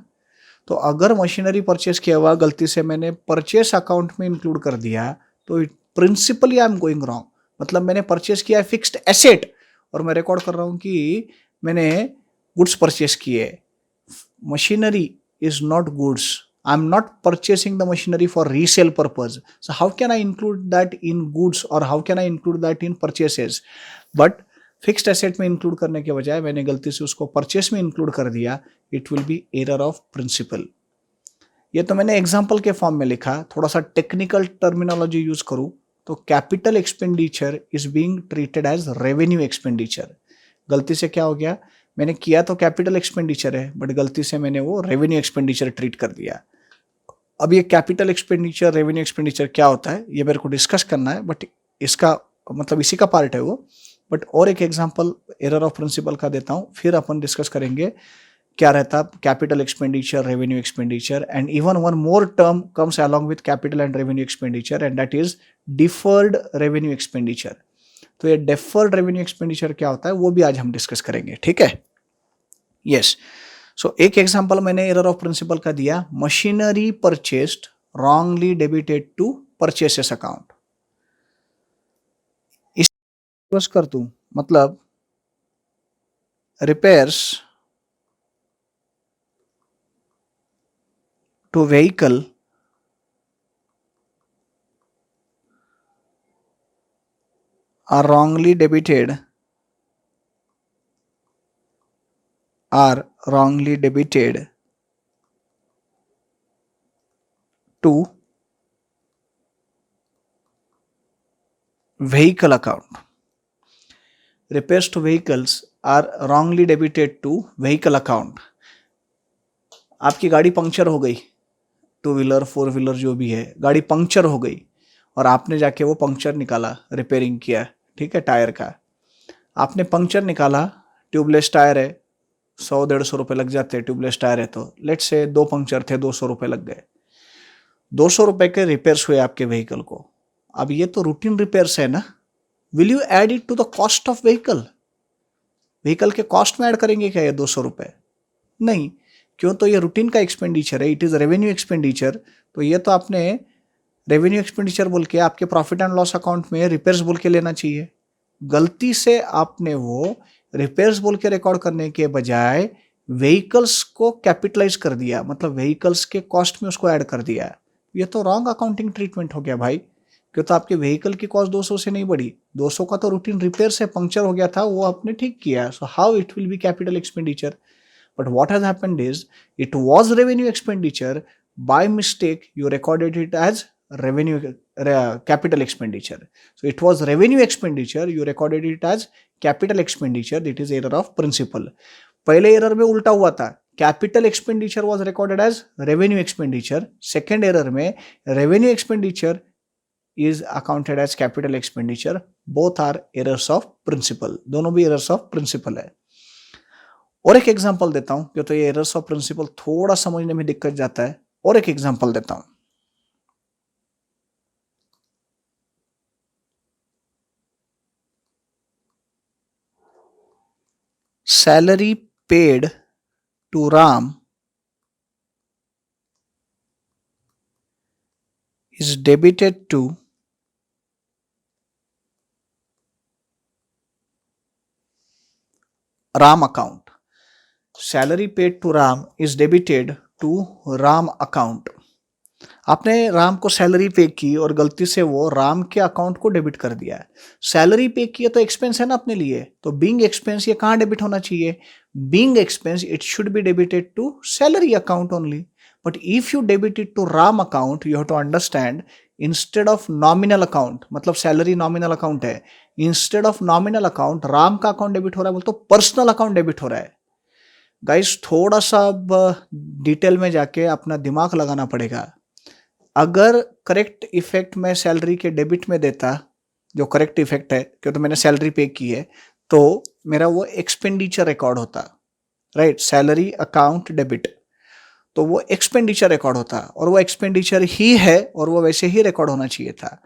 तो अगर मशीनरी परचेस किया हुआ गलती से मैंने परचेस अकाउंट में इंक्लूड कर दिया, तो principally I am going wrong. मतलब मैंने परचेस किया है फिक्स्ड एसेट और मैं रिकॉर्ड कर रहा हूं कि मैंने गुड्स परचेस किए. Machinery is not goods. I am not purchasing the machinery for resale purpose. So how can I include that in goods और how can I include that in purchases? But fixed asset में include करने के बजाय मैंने गलती से उसको purchase में इंक्लूड कर दिया. It will be error of principle. ये तो मैंने एग्जाम्पल के फॉर्म में लिखा. थोड़ा सा टेक्निकल टर्मिनोलॉजी यूज करूं तो capital expenditure is being treated as revenue expenditure. गलती से क्या हो गया, मैंने किया तो कैपिटल एक्सपेंडिचर है बट गलती से मैंने वो रेवेन्यू एक्सपेंडिचर ट्रीट कर दिया. अब ये कैपिटल एक्सपेंडिचर रेवेन्यू एक्सपेंडिचर क्या होता है ये मेरे को डिस्कस करना है, बट इसका मतलब इसी का पार्ट है वो. बट और एक एग्जांपल एरर ऑफ प्रिंसिपल का देता हूँ, फिर अपन डिस्कस करेंगे क्या रहता capital expenditure revenue expenditure. And even one more term comes along with capital and revenue expenditure and that is deferred revenue expenditure. तो ये डिफर्ड रेवेन्यू एक्सपेंडिचर क्या होता है वो भी आज हम डिस्कस करेंगे. ठीक है, यस. सो एक एग्जांपल मैंने एरर ऑफ प्रिंसिपल का दिया, machinery purchased wrongly debited to purchases account. इस कर दूं, मतलब repairs to vehicle are wrongly debited to vehicle account. Repairs to vehicles are wrongly debited to vehicle account. आपकी गाड़ी पंक्चर हो गई, टू व्हीलर फोर व्हीलर जो भी है, गाड़ी पंक्चर हो गई और आपने जाके वो पंक्चर निकाला, रिपेयरिंग किया, ठीक है, टायर का आपने पंक्चर निकाला, ट्यूबलेस टायर है, 100-150 रुपये लग जाते हैं, ट्यूबलेस टायर है तो लेट्स से 2 पंक्चर थे, 200 रुपये लग गए, 200 रुपये के रिपेयर्स हुए आपके व्हीकल को। अब ये तो रूटीन रिपेयर्स है ना, will you add it to the cost of vehicle? Vehicle के कॉस्ट में ऐड करेंगे क्या ये 200 रुपये? नहीं, क्यों? तो ये रूटीन का एक्सपेंडिचर है, इट इज़ रेवेन्यू एक्सपेंडिचर। तो ये तो आपने रेवेन्यू एक्सपेंडिचर बोल के आपके प्रॉफिट एंड लॉस अकाउंट में रिपेयर्स बोल के लेना चाहिए। गलती से आपने वो रिपेयर्स बोल के रिकॉर्ड करने के बजाय व्हीकल्स को कैपिटलाइज कर दिया, मतलब व्हीकल्स के कॉस्ट में उसको ऐड कर दिया। ये तो रॉन्ग अकाउंटिंग ट्रीटमेंट हो गया भाई, क्यों? तो आपके व्हीकल की कॉस्ट 200 से नहीं बढ़ी, 200 का तो रूटीन रिपेयर से पंक्चर हो गया था, वो आपने ठीक किया। So how it will B capital expenditure? But what has happened is it was revenue expenditure. By mistake, you recorded it as capital expenditure. So it was revenue expenditure. You recorded it as capital expenditure. That is error of principle. पहले error में उल्टा हुआ था. Capital expenditure was recorded as revenue expenditure. Second error में revenue expenditure is accounted as capital expenditure. Both are errors of principle. दोनों भी errors of principle है। और एक एग्जांपल देता हूं, क्यों? तो ये एरर्स ऑफ प्रिंसिपल थोड़ा समझने में दिक्कत जाता है। और एक एग्जांपल देता हूं, salary paid to Ram is debited to Ram account. Salary paid to Ram is debited to Ram account. आपने राम को सैलरी पे की और गलती से वो राम के अकाउंट को डेबिट कर दिया है। सैलरी पे की है तो एक्सपेंस है ना अपने लिए, तो बीइंग एक्सपेंस ये कहाँ डेबिट होना चाहिए? Being expense it should be debited to salary account only. But if you debit it to Ram account, you have to understand, instead of nominal account, मतलब सैलरी नॉमिनल अकाउंट है, instead of nominal account Ram का account debit हो रहा है, बोल तो personal account debit हो रहा है। गाइस थोड़ा सा अब डिटेल में जाके अपना दिमाग लगाना पड़ेगा। अगर करेक्ट इफेक्ट मैं सैलरी के डेबिट में देता, जो करेक्ट इफेक्ट है, क्योंकि तो मैंने सैलरी पे की है, तो मेरा वो एक्सपेंडिचर रिकॉर्ड होता, राइट? सैलरी अकाउंट डेबिट, तो वो एक्सपेंडिचर रिकॉर्ड होता और वो एक्सपेंडिचर ही है और वो वैसे ही रिकॉर्ड होना चाहिए था।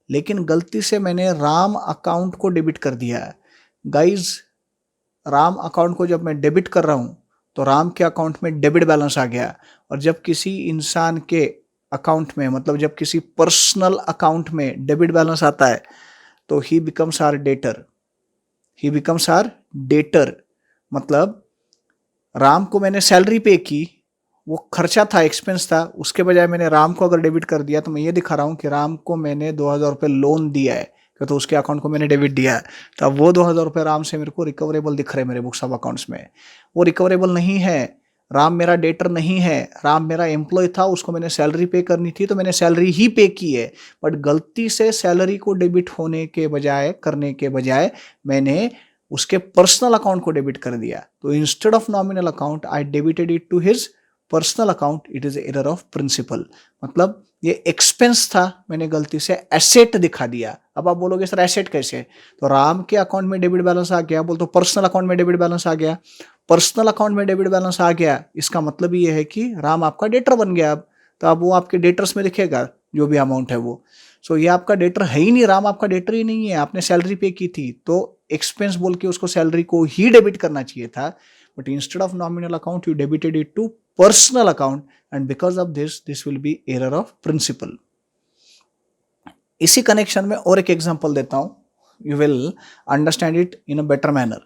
लेकिन गलती से मैंने राम अकाउंट को डेबिट कर दिया। गाइज राम अकाउंट को जब मैं डेबिट कर रहा हूँ तो राम के अकाउंट में डेबिट बैलेंस आ गया, और जब किसी इंसान के अकाउंट में, मतलब जब किसी पर्सनल अकाउंट में डेबिट बैलेंस आता है तो ही becomes are debtor. He becomes are debtor, मतलब राम को मैंने सैलरी पे की, वो खर्चा था, एक्सपेंस था, उसके बजाय मैंने राम को अगर डेबिट कर दिया तो मैं ये दिखा रहा हूँ कि राम को मैंने 2000 रुपये लोन दिया है, तो उसके अकाउंट को मैंने डेबिट दिया है, तो अब वो 2000 रुपये राम से मेरे को रिकवरेबल दिख रहे हैं मेरे बुक्स ऑफ अकाउंट्स में। वो रिकवरेबल नहीं है, राम मेरा डेटर नहीं है, राम मेरा एम्प्लॉय था, उसको मैंने सैलरी पे करनी थी तो मैंने सैलरी ही पे की है, बट गलती से सैलरी को डेबिट होने के बजाय, करने के बजाय मैंने उसके पर्सनल अकाउंट को डेबिट कर दिया। तो instead of nominal account I debited it to his personal account. It is error of principle, मतलब ये एक्सपेंस था, मैंने गलती से एसेट दिखा दिया। अब आप बोलोगे सर एसेट कैसे? तो राम के अकाउंट में डेबिट बैलेंस आ गया, बोल तो पर्सनल अकाउंट में डेबिट बैलेंस आ गया। पर्सनल अकाउंट में डेबिट बैलेंस आ गया, इसका मतलब ये है कि राम आपका डेटर बन गया। अब तो अब वो आपके डेटर्स में दिखेगा जो भी अमाउंट है वो। सो ये आपका डेटर है ही नहीं, राम आपका डेटर ही नहीं है, आपने सैलरी पे की थी तो एक्सपेंस बोल के उसको सैलरी को ही डेबिट करना चाहिए था, but instead of nominal account you debited it to personal account, and because of this will be error of principal. इसी कनेक्शन में और एक एग्जांपल देता हूं, you will understand it in a better manner.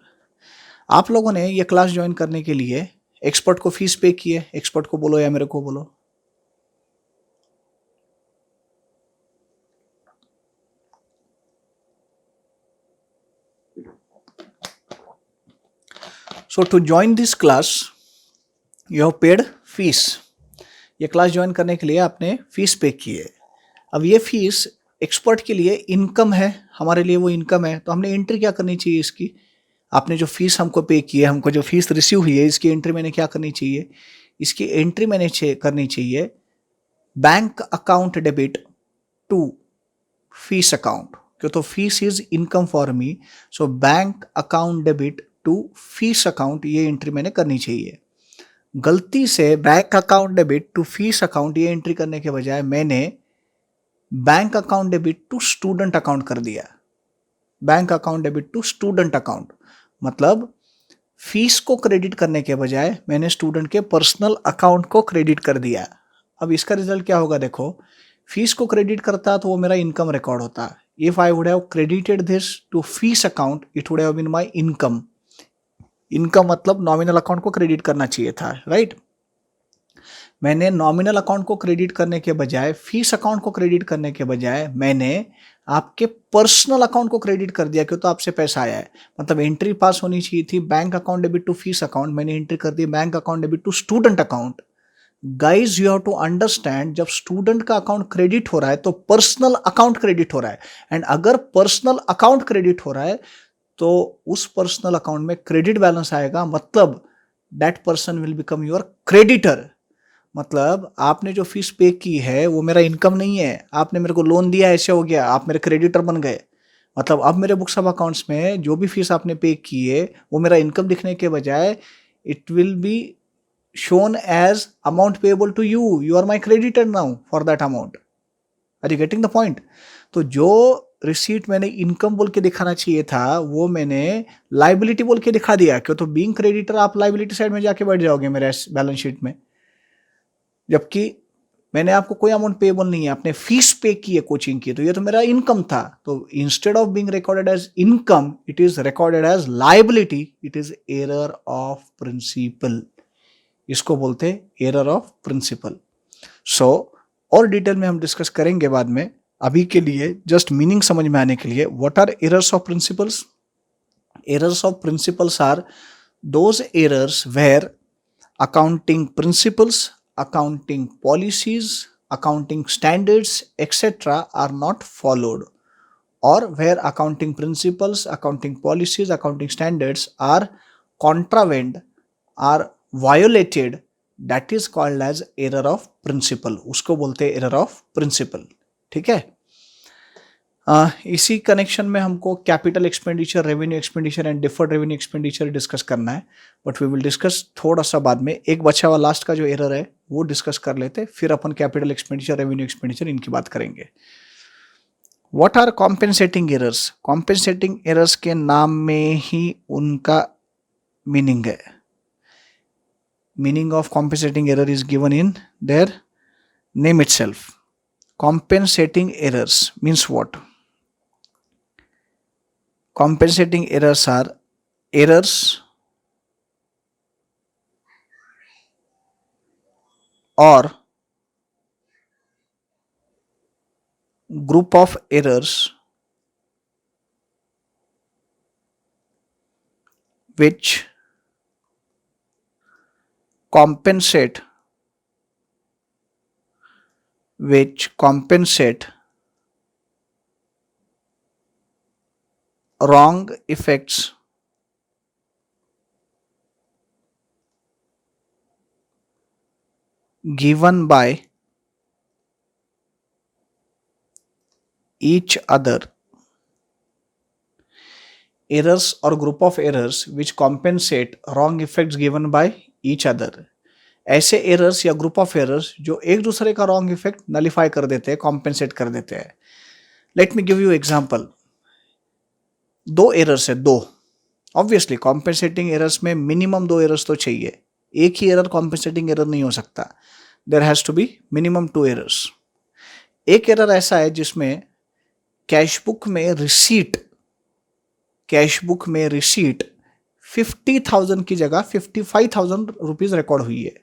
आप लोगों ने ये क्लास ज्वाइन करने के लिए एक्सपर्ट को फीस पे की है. एक्सपर्ट को बोलो या मेरे को बोलो. So to join this class you have paid fees. ये क्लास ज्वाइन करने के लिए आपने फीस पे की है. अब ये फीस एक्सपर्ट के लिए इनकम है, हमारे लिए वो इनकम है, तो हमने एंट्री क्या करनी चाहिए इसकी. आपने जो फीस हमको पे की है, हमको जो फीस रिसीव हुई है, इसकी एंट्री मैंने क्या करनी चाहिए. इसकी एंट्री मैंने करनी चाहिए bank account debit to fees account. क्यों, तो fees is income for me, so bank account debit to fees account, ये एंट्री मैंने करनी चाहिए. गलती से bank account debit to fees account ये एंट्री करने के बजाय मैंने bank account debit to student account कर दिया. Bank account debit to student account मतलब फीस को क्रेडिट करने के बजाय मैंने स्टूडेंट के पर्सनल अकाउंट को क्रेडिट कर दिया. अब इसका रिजल्ट क्या होगा देखो. फीस को क्रेडिट करता तो वो मेरा इनकम रिकॉर्ड होता. If I would have credited this to fees account it would have been my income. Income मतलब नॉमिनल अकाउंट को क्रेडिट करना चाहिए था, राइट. मैंने नॉमिनल अकाउंट को क्रेडिट करने के बजाय, फीस अकाउंट को क्रेडिट करने के बजाय मैंने आपके पर्सनल अकाउंट को क्रेडिट कर दिया. क्यों, तो आपसे पैसा आया है. मतलब एंट्री पास होनी चाहिए थी bank account debit to fees account, मैंने एंट्री कर दी bank account debit to student account. Guys you have to understand, जब स्टूडेंट का अकाउंट क्रेडिट हो रहा है तो पर्सनल अकाउंट क्रेडिट हो रहा है. एंड अगर पर्सनल अकाउंट क्रेडिट हो रहा है तो उस पर्सनल अकाउंट में क्रेडिट बैलेंस आएगा. मतलब that person will become your creditor. मतलब आपने जो फीस पे की है वो मेरा इनकम नहीं है. आपने मेरे को लोन दिया, ऐसे हो गया, आप मेरे क्रेडिटर बन गए. मतलब अब मेरे बुक्स ऑफ अकाउंट्स में जो भी फीस आपने पे की है वो मेरा इनकम दिखने के बजाय it will be shown as amount payable to you. You are my creditor now for that amount. Are you getting the point. तो जो रिसीट मैंने इनकम बोल के दिखाना चाहिए था वो मैंने लाइबिलिटी बोल के दिखा दिया. क्यों, तो बीइंग क्रेडिटर आप लाइबिलिटी साइड में जाके बैठ जाओगे मेरे बैलेंस शीट में, जबकि मैंने आपको कोई अमाउंट पेएबल नहीं है. आपने फीस पे की है कोचिंग की, तो ये तो मेरा इनकम था. तो instead of being recorded as income it is recorded as liability. It is error of principle. इसको बोलते हैं एरर ऑफ प्रिंसिपल. सो और डिटेल में हम डिस्कस करेंगे बाद में. अभी के लिए जस्ट मीनिंग समझ में आने के लिए, what are errors of principles. Errors of principles are those errors where accounting principles, accounting policies, accounting standards, etc. are not followed, or where accounting principles, accounting policies, accounting standards are contravened, are violated, that is called as error of principle. उसको बोलते हैं error of principle. ठीक है. इसी connection में हमको capital expenditure, revenue expenditure and deferred revenue expenditure discuss करना है, बट वी विल डिस्कस थोड़ा सा बाद में. एक बचा हुआ लास्ट का जो एरर है वो डिस्कस कर लेते, फिर अपन कैपिटल एक्सपेंडिचर, रेवेन्यू एक्सपेंडिचर इनकी बात करेंगे. What are compensating errors. Compensating errors के नाम में ही उनका मीनिंग है. Meaning of compensating error is given in their name itself. Compensating errors means what. Compensating errors are errors or group of errors which compensate wrong effects given by each other. Errors or group of errors which compensate wrong effects given by each other. ऐसे errors या group of errors जो एक दूसरे का wrong effect nullify कर देते हैं, compensate कर देते हैं. Late me give you example. दो एरर्स है, दो. ऑब्वियसली कॉम्पेंसेटिंग एरर्स में मिनिमम 2 एरर्स तो चाहिए, एक ही एरर कॉम्पेंसेटिंग एरर नहीं हो सकता, there has to be minimum 2 errors. एक एरर ऐसा है जिसमें कैशबुक में रिसीट 50,000 की जगह 55,000 रुपीज रिकॉर्ड हुई है।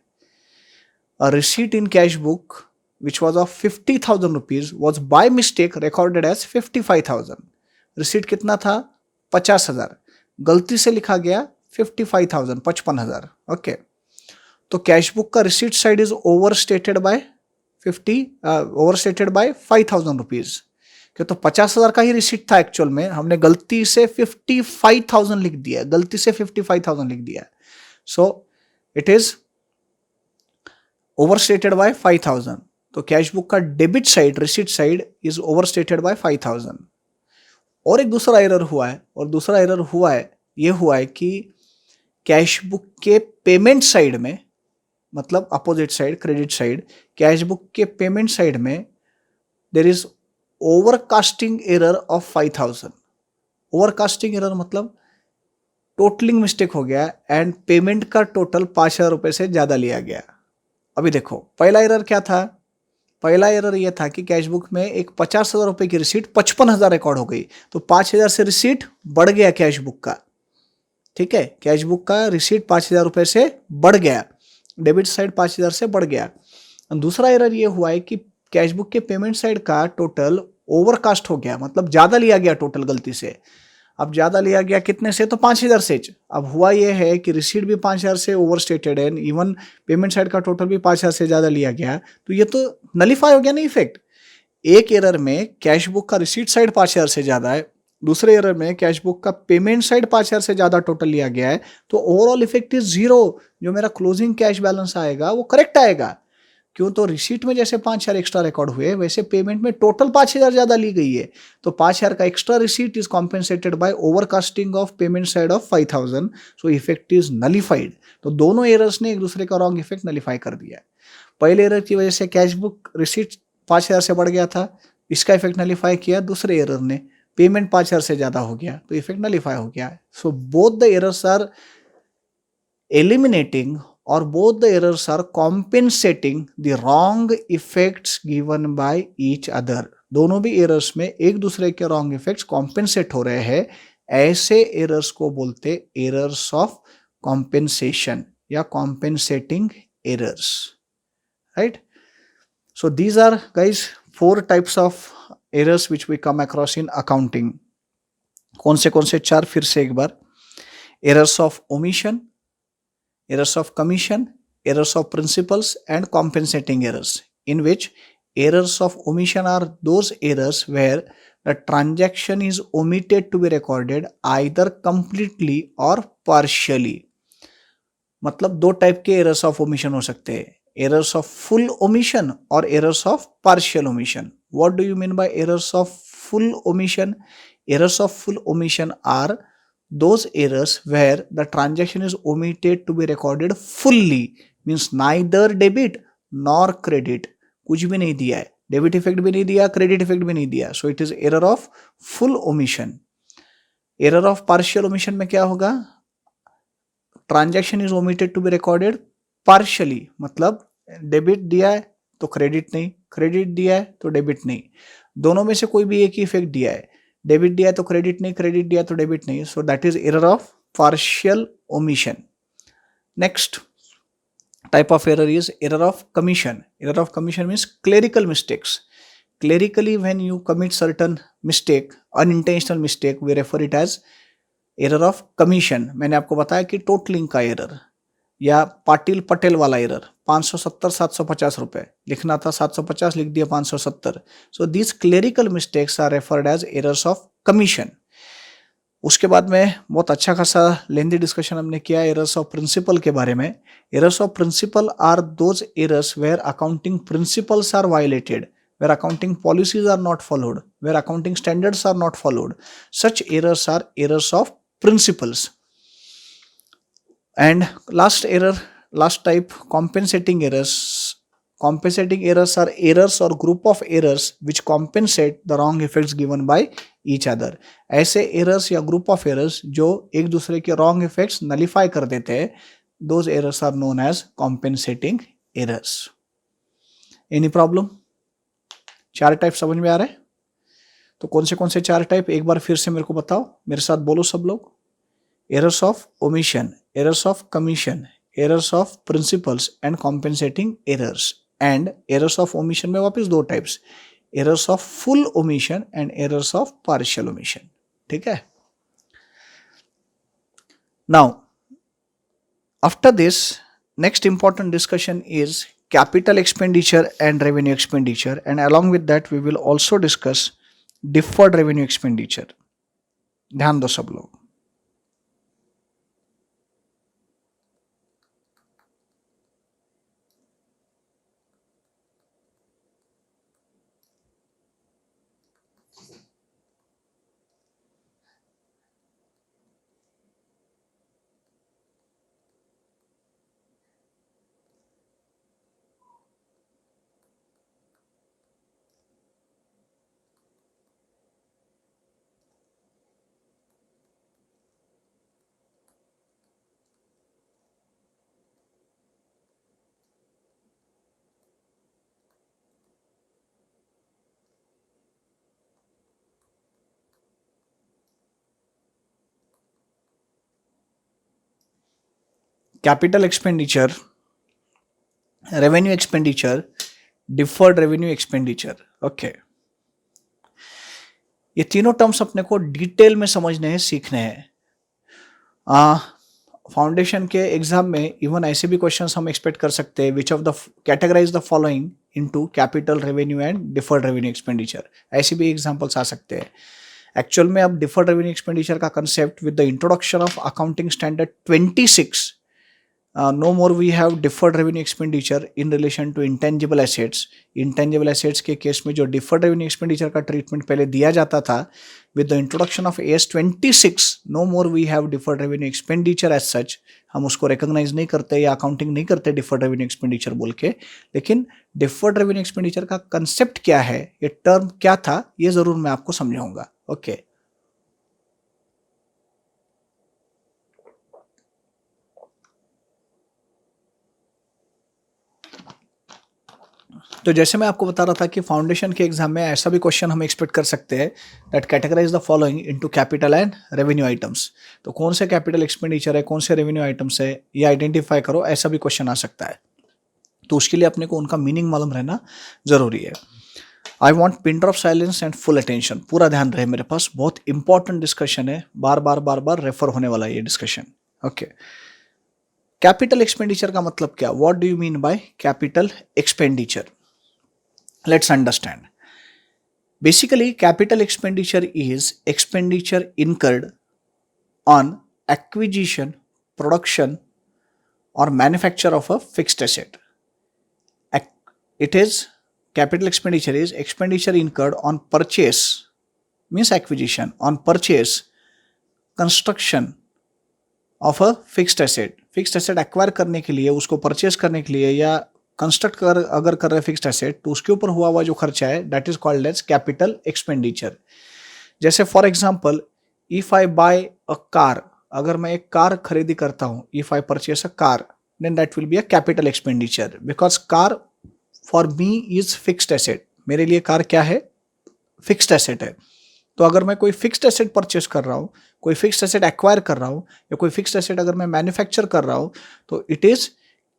A receipt in cash book which was of 50,000 rupees was by mistake recorded as 55,000। Receipt कितना था? 50,000, गलती से लिखा गया 55,000, 55,000। ओके, तो कैश बुक का receipt side is overstated by 5,000 rupees. क्यों? तो 50,000 का ही रिसीट था एक्चुअल में, हमने गलती से 55,000 लिख दिया, गलती से 55,000 लिख दिया। So it is overstated by 5,000। तो कैश बुक का debit side, receipt side is overstated by 5,000। और एक दूसरा एरर हुआ है, और दूसरा एरर हुआ है, ये हुआ है कि कैश बुक के पेमेंट साइड में, मतलब opposite side, credit side, cash book के पेमेंट साइड में there is overcasting error of 5,000। Overcasting error मतलब टोटलिंग मिस्टेक हो गया एंड पेमेंट का टोटल 5,000 रुपये से ज़्यादा लिया गया। अभी देखो, पहला एरर क्या था? पहला एरर यह था कि कैश बुक में एक 50,000 रुपये की रिसीट 55,000 रिकॉर्ड हो गई, तो 5,000 से रिसीट बढ़ गया कैश बुक का। ठीक है, कैश बुक का रिसीट 5,000 रुपये से बढ़ गया, डेबिट साइड 5,000 से बढ़ गया। दूसरा एरर ये हुआ है कि कैश बुक के पेमेंट साइड का टोटल ओवरकास्ट हो गया, मतलब ज़्यादा लिया गया टोटल गलती से। अब ज़्यादा लिया गया कितने से? तो 5,000 से। अब हुआ ये है कि रिसीट भी 5,000 से ओवरस्टेटेड है, इवन पेमेंट साइड का टोटल भी 5,000 से ज़्यादा लिया गया, तो ये तो नलीफाई हो गया ना इफेक्ट। एक एरर में कैश बुक का रिसीट साइड 5,000 से ज़्यादा है, दूसरे एरर में कैश बुक का पेमेंट साइड 5,000 से ज़्यादा टोटल लिया गया है, तो ओवरऑल इफेक्ट इज 0। जो मेरा क्लोजिंग कैश बैलेंस आएगा वो करेक्ट आएगा। क्यों? तो रिसीट में जैसे 5,000 एक्स्ट्रा रिकॉर्ड हुए, वैसे पेमेंट में टोटल 5,000 ज़्यादा ली गई है, तो 5,000 का extra receipt is compensated by overcasting of payment side of 5,000, so effect is nullified. तो दोनों एरर्स ने एक दूसरे का रॉन्ग इफेक्ट नलीफाई कर दिया। पहले एरर की वजह से कैश बुक रिसीट 5,000 से बढ़ गया था, इसका इफेक्ट नलीफाई किया। दूसरे एरर ने पेमेंट 5,000 से ज़्यादा हो गया, तो इफेक्ट नलीफाई हो गया। So both the errors are eliminating or both the errors are compensating the wrong effects given by each other। दोनों भी एरर्स में एक दूसरे के रॉन्ग इफेक्ट्स कॉम्पेंसेट हो रहे हैं, ऐसे एरर्स को बोलते एरर्स ऑफ कॉम्पेंसेशन या compensating errors, right. So these are guys 4 types of errors which we come across in accounting. कौन से 4? फिर से एक बार, errors of omission, errors of commission, errors of principals, and compensating errors, in which errors of omission are those errors where the transaction is omitted to be recorded either completely or partially। मतलब 2 type के errors of omission हो सकते हैं, errors of full omission और errors of partial omission। What do you mean by errors of full omission? Errors of full omission are those errors where the transaction is omitted to be recorded fully, means neither debit nor credit, कुछ भी नहीं दिया है, debit effect भी नहीं दिया, credit effect भी नहीं दिया, so it is error of full omission. Error of partial omission में क्या होगा? Transaction is omitted to be recorded partially, मतलब डेबिट दिया है तो क्रेडिट नहीं, क्रेडिट दिया है तो डेबिट नहीं, दोनों में से कोई भी एक ही इफेक्ट दिया है, डेबिट दिया तो क्रेडिट नहीं, क्रेडिट दिया तो डेबिट नहीं, सो that is error of partial omission. Next type of error is error of commission। Error of commission means clerical mistakes। Clerically when you commit certain mistake, unintentional mistake, we refer it as error of commission। मैंने आपको बताया कि totalling का error या पाटिल पटेल वाला error, 570 750 रुपए लिखना था, 750 लिख दिया 570। So this clerical mistakes are referred as errors of commission. उसके बाद में बहुत अच्छा खासा लेंथी डिस्कशन हमने किया एरर्स ऑफ प्रिंसिपल के बारे में। Errors of principle are those errors where accounting principles are violated, where accounting policies are not followed, where accounting standards are not followed. Such errors are errors of principles। And last error, last type, compensating errors Compensating errors are errors or group of errors which compensate the wrong effects given by each other. ऐसे errors या group of errors जो एक दूसरे के wrong effects nullify कर देते हैं, those errors are known as compensating errors. Any problem? 4 type समझ में आ रहे हैं? तो कौन से 4 टाइप एक बार फिर से मेरे को बताओ, मेरे साथ बोलो सब लोग. Errors of omission, errors of commission, errors of principles and compensating errors. And errors of omission में वापस 2 types, errors of full omission and errors of partial omission. ठीक है. Now, after this, next important discussion is capital expenditure and revenue expenditure, and along with that we will also discuss deferred revenue expenditure. ध्यान दो सब लोग. Capital expenditure, revenue expenditure, deferred revenue expenditure. Okay, ये तीनों terms अपने को detail में समझने हैं, सीखने हैं. फाउंडेशन के एग्जाम में इवन ऐसे भी क्वेश्चंस हम एक्सपेक्ट कर सकते हैं, which of the categorise the following into capital revenue and deferred revenue expenditure. ऐसे भी एग्जांपल्स आ सकते हैं. एक्चुअल में अब डिफर्ड रेवेन्यू एक्सपेंडिचर का concept with the introduction of accounting standard 26, no more we have deferred revenue expenditure in relation to intangible assets. Intangible assets के case में जो deferred revenue expenditure का ट्रीटमेंट पहले दिया जाता था, with the introduction of AS 26, no more we have deferred revenue expenditure as such. हम उसको recognize नहीं करते या accounting नहीं करते deferred revenue expenditure बोल के. लेकिन deferred revenue expenditure का concept क्या है, ये term क्या था, ये जरूर मैं आपको समझाऊंगा. ओके. तो जैसे मैं आपको बता रहा था कि फाउंडेशन के एग्जाम में ऐसा भी क्वेश्चन हम एक्सपेक्ट कर सकते हैं, that categorise the following into capital and revenue items. तो कौन से कैपिटल एक्सपेंडिचर है, कौन से रेवेन्यू आइटम्स है, ये आइडेंटिफाई करो. ऐसा भी क्वेश्चन आ सकता है. तो उसके लिए अपने को उनका मीनिंग मालूम रहना जरूरी है. I want pin drop silence and full attention. पूरा ध्यान रहे मेरे पास, बहुत इंपॉर्टेंट डिस्कशन है, बार बार रेफर होने वाला है ये डिस्कशन. ओके. कैपिटल एक्सपेंडिचर का मतलब क्या, what do you mean by capital expenditure? Let's understand. Basically, capital expenditure is expenditure incurred on acquisition, production, or manufacture of a fixed asset. It is capital expenditure is expenditure incurred on purchase, means acquisition, on purchase, construction of a fixed asset. Fixed asset acquire करने के लिए, उसको purchase करने के लिए या construct कर अगर कर रहे फिक्स्ड एसेट, तो उसके ऊपर हुआ जो खर्चा है, that is called as capital expenditure. जैसे for example, if I buy a car, अगर मैं एक कार खरीदी करता हूं, if I purchase a car, then that will be a capital expenditure, because car for me is fixed asset. मेरे लिए car क्या है, फिक्स्ड एसेट है. तो अगर मैं कोई फिक्स्ड एसेट परचेस कर रहा हूं, कोई फिक्स्ड एसेट एक्वायर कर रहा हूं, या कोई फिक्स्ड एसेट अगर मैं मैन्युफैक्चर कर रहा हूं, तो it is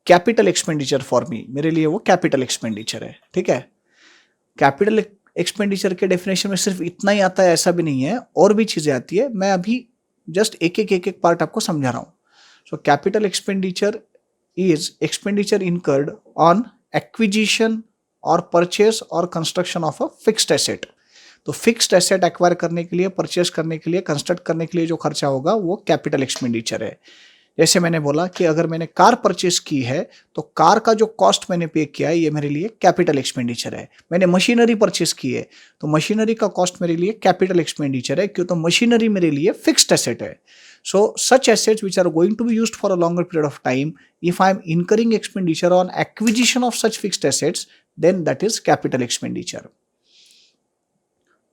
capital expenditure for me. मेरे लिए वो कैपिटल एक्सपेंडिचर है. ठीक है. कैपिटल एक्सपेंडिचर के डेफिनेशन में सिर्फ इतना ही आता है ऐसा भी नहीं है, और भी चीजें आती है. मैं अभी जस्ट एक पार्ट आपको समझा रहा हूं. So capital expenditure is expenditure incurred on acquisition और परचेस और construction of a fixed asset. तो फिक्स्ड एसेट एक्वायर करने के लिए, परचेस करने के लिए, कंस्ट्रक्ट करने के लिए जो खर्चा होगा वो कैपिटल एक्सपेंडिचर है. जैसे मैंने बोला कि अगर मैंने कार परचेस की है तो कार का जो कॉस्ट मैंने पे किया है ये मेरे लिए कैपिटल एक्सपेंडिचर है। मैंने मशीनरी परचेस की है तो मशीनरी का कॉस्ट मेरे लिए कैपिटल एक्सपेंडिचर है, क्यों? तो मशीनरी मेरे लिए फिक्स्ड एसेट है। So such assets which are going to be used for a longer period of time, if I am incurring expenditure on acquisition of such fixed assets, then that is capital expenditure.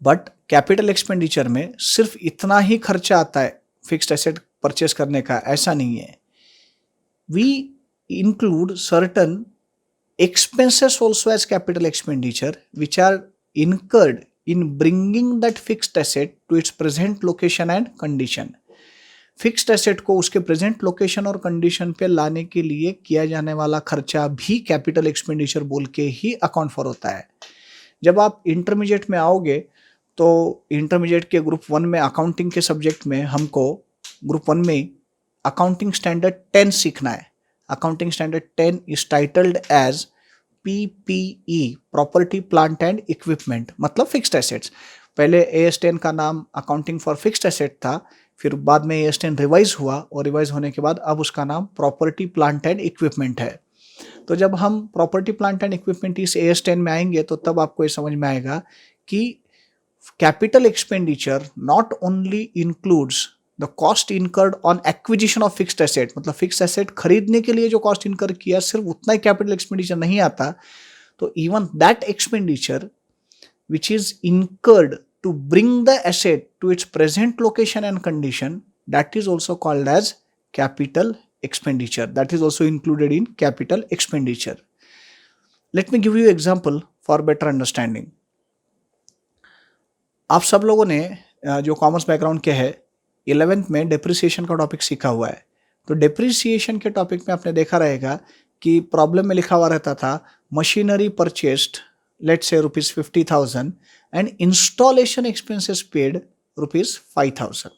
But capital expenditure में सिर्फ इतना ही खर्चा आता है fixed asset purchase करने का, ऐसा नहीं है। We include certain expenses also as capital expenditure which are incurred in bringing that fixed asset to its present location and condition. Fixed asset को उसके प्रेजेंट लोकेशन और कंडीशन पे लाने के लिए किया जाने वाला खर्चा भी कैपिटल एक्सपेंडिचर बोल के ही अकाउंट फॉर होता है। जब आप इंटरमीडिएट में आओगे तो इंटरमीडिएट के ग्रुप 1 में अकाउंटिंग के सब्जेक्ट में हमको ग्रुप 1 में अकाउंटिंग स्टैंडर्ड 10 सीखना है। Accounting standard 10 is titled as PPE, property plant and equipment, मतलब फिक्स्ड एसेट्स। पहले AS10 का नाम अकाउंटिंग फॉर फिक्स्ड एसेट था, फिर बाद में AS10 रिवाइज हुआ और रिवाइज होने के बाद अब उसका नाम प्रॉपर्टी प्लांट एंड इक्विपमेंट है। तो जब हम प्रॉपर्टी प्लांट एंड इक्विपमेंट इस AS10 में आएंगे तो तब आपको ये समझ में आएगा कि capital expenditure not only includes the cost incurred on acquisition of fixed asset, मतलब फिक्स्ड एसेट खरीदने के लिए जो कॉस्ट इनकर किया सिर्फ उतना ही कैपिटल एक्सपेंडिचर नहीं आता, तो even that expenditure which is incurred to bring the asset to its present location and condition, that is also called as capital expenditure. That is also included in capital expenditure. Let me give you example for better understanding. आप सब लोगों ने जो commerce background के है 11th में depreciation का topic सीखा हुआ है। तो डेप्रिसिएशन के टॉपिक में आपने देखा रहेगा कि प्रॉब्लम में लिखा हुआ रहता था machinery purchased let's say rupees 50,000 and installation expenses paid rupees 5,000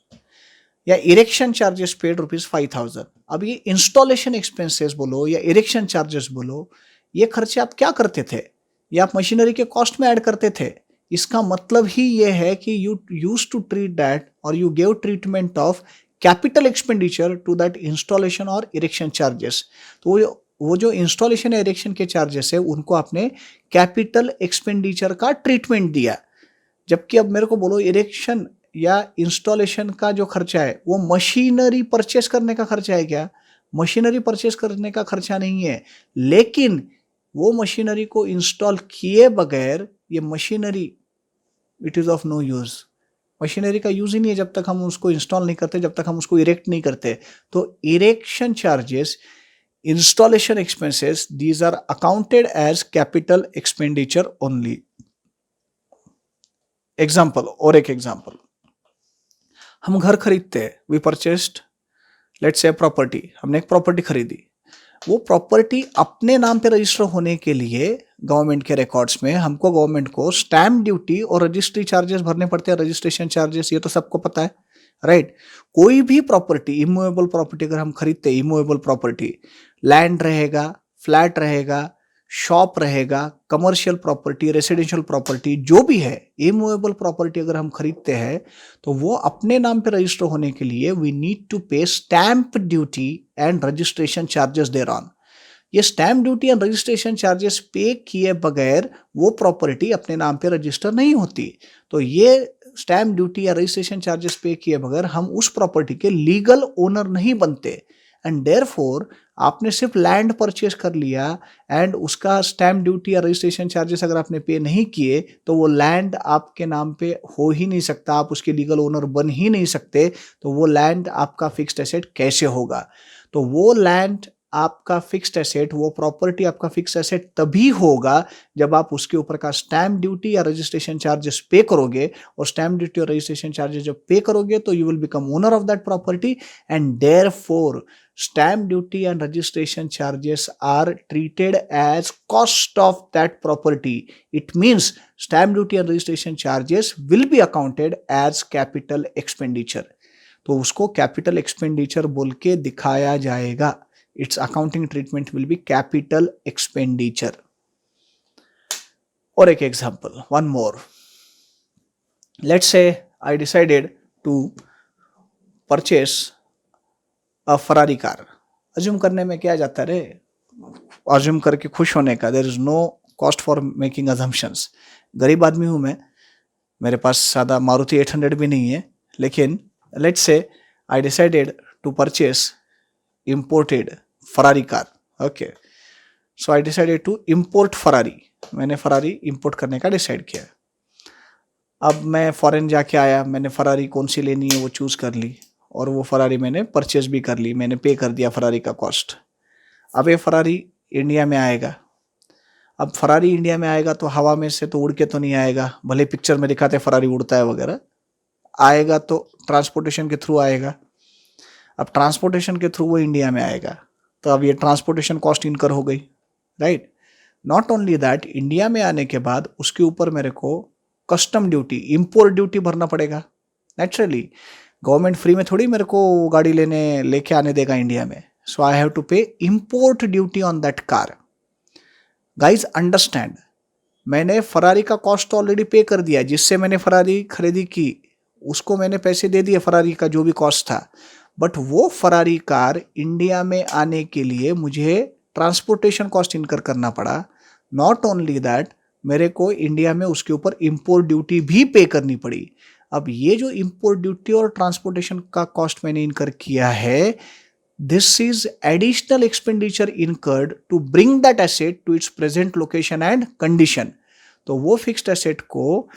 या इरेक्शन चार्जेस पेड रुपीज 5,000। अब ये इंस्टॉलेशन एक्सपेंसेस बोलो या इरेक्शन चार्जेस बोलो, ये खर्चे आप क्या करते थे? ये आप मशीनरी के कॉस्ट में ऐड करते थे। इसका मतलब ही ये है कि you use to treat that और you give treatment of capital expenditure to that installation और इरेक्शन चार्जेस। तो वो जो इंस्टॉलेशन या इरेक्शन के चार्जेस है उनको आपने कैपिटल एक्सपेंडिचर का ट्रीटमेंट दिया। जबकि अब मेरे को बोलो इरेक्शन या इंस्टॉलेशन का जो खर्चा है वो मशीनरी परचेस करने का खर्चा है क्या? मशीनरी परचेस करने का खर्चा नहीं है, लेकिन वो मशीनरी को इंस्टॉल किए बगैर ये machinery it is of no use. Machinery का यूज ही नहीं है जब तक हम उसको इंस्टॉल नहीं करते, जब तक हम उसको इरेक्ट नहीं करते। तो erection charges, installation expenses, these are accounted as capital expenditure only. Example, और एक एग्जाम्पल, हम घर खरीदते हैं, we purchased let's say property, हमने एक प्रॉपर्टी खरीदी। वो प्रॉपर्टी अपने नाम पे रजिस्टर होने के लिए गवर्नमेंट के रिकॉर्ड्स में हमको गवर्नमेंट को स्टैम्प ड्यूटी और रजिस्ट्री चार्जेस भरने पड़ते हैं, रजिस्ट्रेशन चार्जेस, ये तो सबको पता है, राइट? कोई भी प्रॉपर्टी, इमूवेबल प्रॉपर्टी अगर हम खरीदते हैं, इमूवेबल प्रॉपर्टी, लैंड रहेगा, फ्लैट रहेगा, शॉप रहेगा, कमर्शियल प्रॉपर्टी, रेसिडेंशियल प्रॉपर्टी, जो भी है इमूवेबल प्रॉपर्टी अगर हम खरीदते हैं तो वो अपने नाम पे रजिस्टर होने के लिए we need to pay stamp duty and registration charges there on. ये stamp duty and registration charges pay किए बगैर वो प्रॉपर्टी अपने नाम पे रजिस्टर नहीं होती। तो ये स्टैम्प ड्यूटी या रजिस्ट्रेशन चार्जेस पे किए बगैर हम उस प्रॉपर्टी के लीगल ओनर नहीं बनते, एंड देयरफॉर आपने सिर्फ लैंड परचेस कर लिया एंड उसका स्टैम्प ड्यूटी या रजिस्ट्रेशन चार्जेस अगर आपने पे नहीं किए तो वो लैंड आपके नाम पे हो ही नहीं सकता, आप उसके लीगल ओनर बन ही नहीं सकते। तो वो लैंड आपका फिक्स्ड एसेट कैसे होगा? तो वो लैंड आपका फिक्स्ड एसेट, वो प्रॉपर्टी आपका फिक्स्ड एसेट तभी होगा जब आप उसके ऊपर का स्टैम्प ड्यूटी या रजिस्ट्रेशन चार्जेस पे करोगे, और स्टैम्प ड्यूटी और रजिस्ट्रेशन चार्जेस जब पे करोगे तो you will become owner of that property, and therefore stamp duty and registration charges are treated as cost of that property. It means stamp duty and registration charges will be accounted as capital expenditure. तो उसको capital expenditure बोल के दिखाया जाएगा। Its accounting treatment will be capital expenditure. और एक example, one more. Let's say I decided to purchase Ferrari car. Assume करने में क्या जाता है रे, अज्यूम करके खुश होने का, there is no cost for making assumptions. गरीब आदमी हूँ मैं, मेरे पास सादा मारुति 800 भी नहीं है, लेकिन let's say I decided to purchase imported Ferrari car. Okay, so I decided to import Ferrari, मैंने फरारी इंपोर्ट करने का डिसाइड किया। अब मैं फॉरेन जाके आया, मैंने फरारी कौन सी लेनी है वो चूज़ कर ली, और वो फरारी मैंने परचेस भी कर ली, मैंने पे कर दिया फरारी का कॉस्ट। अब ये फरारी इंडिया में आएगा। अब फरारी इंडिया में आएगा तो हवा में से तो उड़ के तो नहीं आएगा, भले पिक्चर में दिखाते फरारी उड़ता है वगैरह, आएगा तो ट्रांसपोर्टेशन के थ्रू आएगा। अब ट्रांसपोर्टेशन के थ्रू वो इंडिया में आएगा, तो अब ये ट्रांसपोर्टेशन कॉस्ट इनकर हो गई, right. Not only that, India में आने के बाद उसके ऊपर मेरे को कस्टम ड्यूटी, इंपोर्ट ड्यूटी भरना पड़ेगा। नेचुरली गवर्नमेंट फ्री में थोड़ी मेरे को गाड़ी लेके आने देगा इंडिया में, सो आई हैव टू पे import duty on that car. Guys understand, मैंने फरारी का कॉस्ट ऑलरेडी पे कर दिया, जिससे मैंने फरारी खरीदी की उसको मैंने पैसे दे दिए, फरारी का जो भी कॉस्ट था। बट वो फरारी कार इंडिया में आने के लिए मुझे ट्रांसपोर्टेशन कॉस्ट इनकर करना पड़ा। नॉट ओनली दैट, मेरे को इंडिया में उसके ऊपर इंपोर्ट ड्यूटी भी पे करनी पड़ी। अब ये जो इंपोर्ट ड्यूटी और ट्रांसपोर्टेशन का कॉस्ट मैंने इनकर किया है, this is additional expenditure incurred to bring that asset to its present location and condition. तो वो फिक्स्ड एसेट को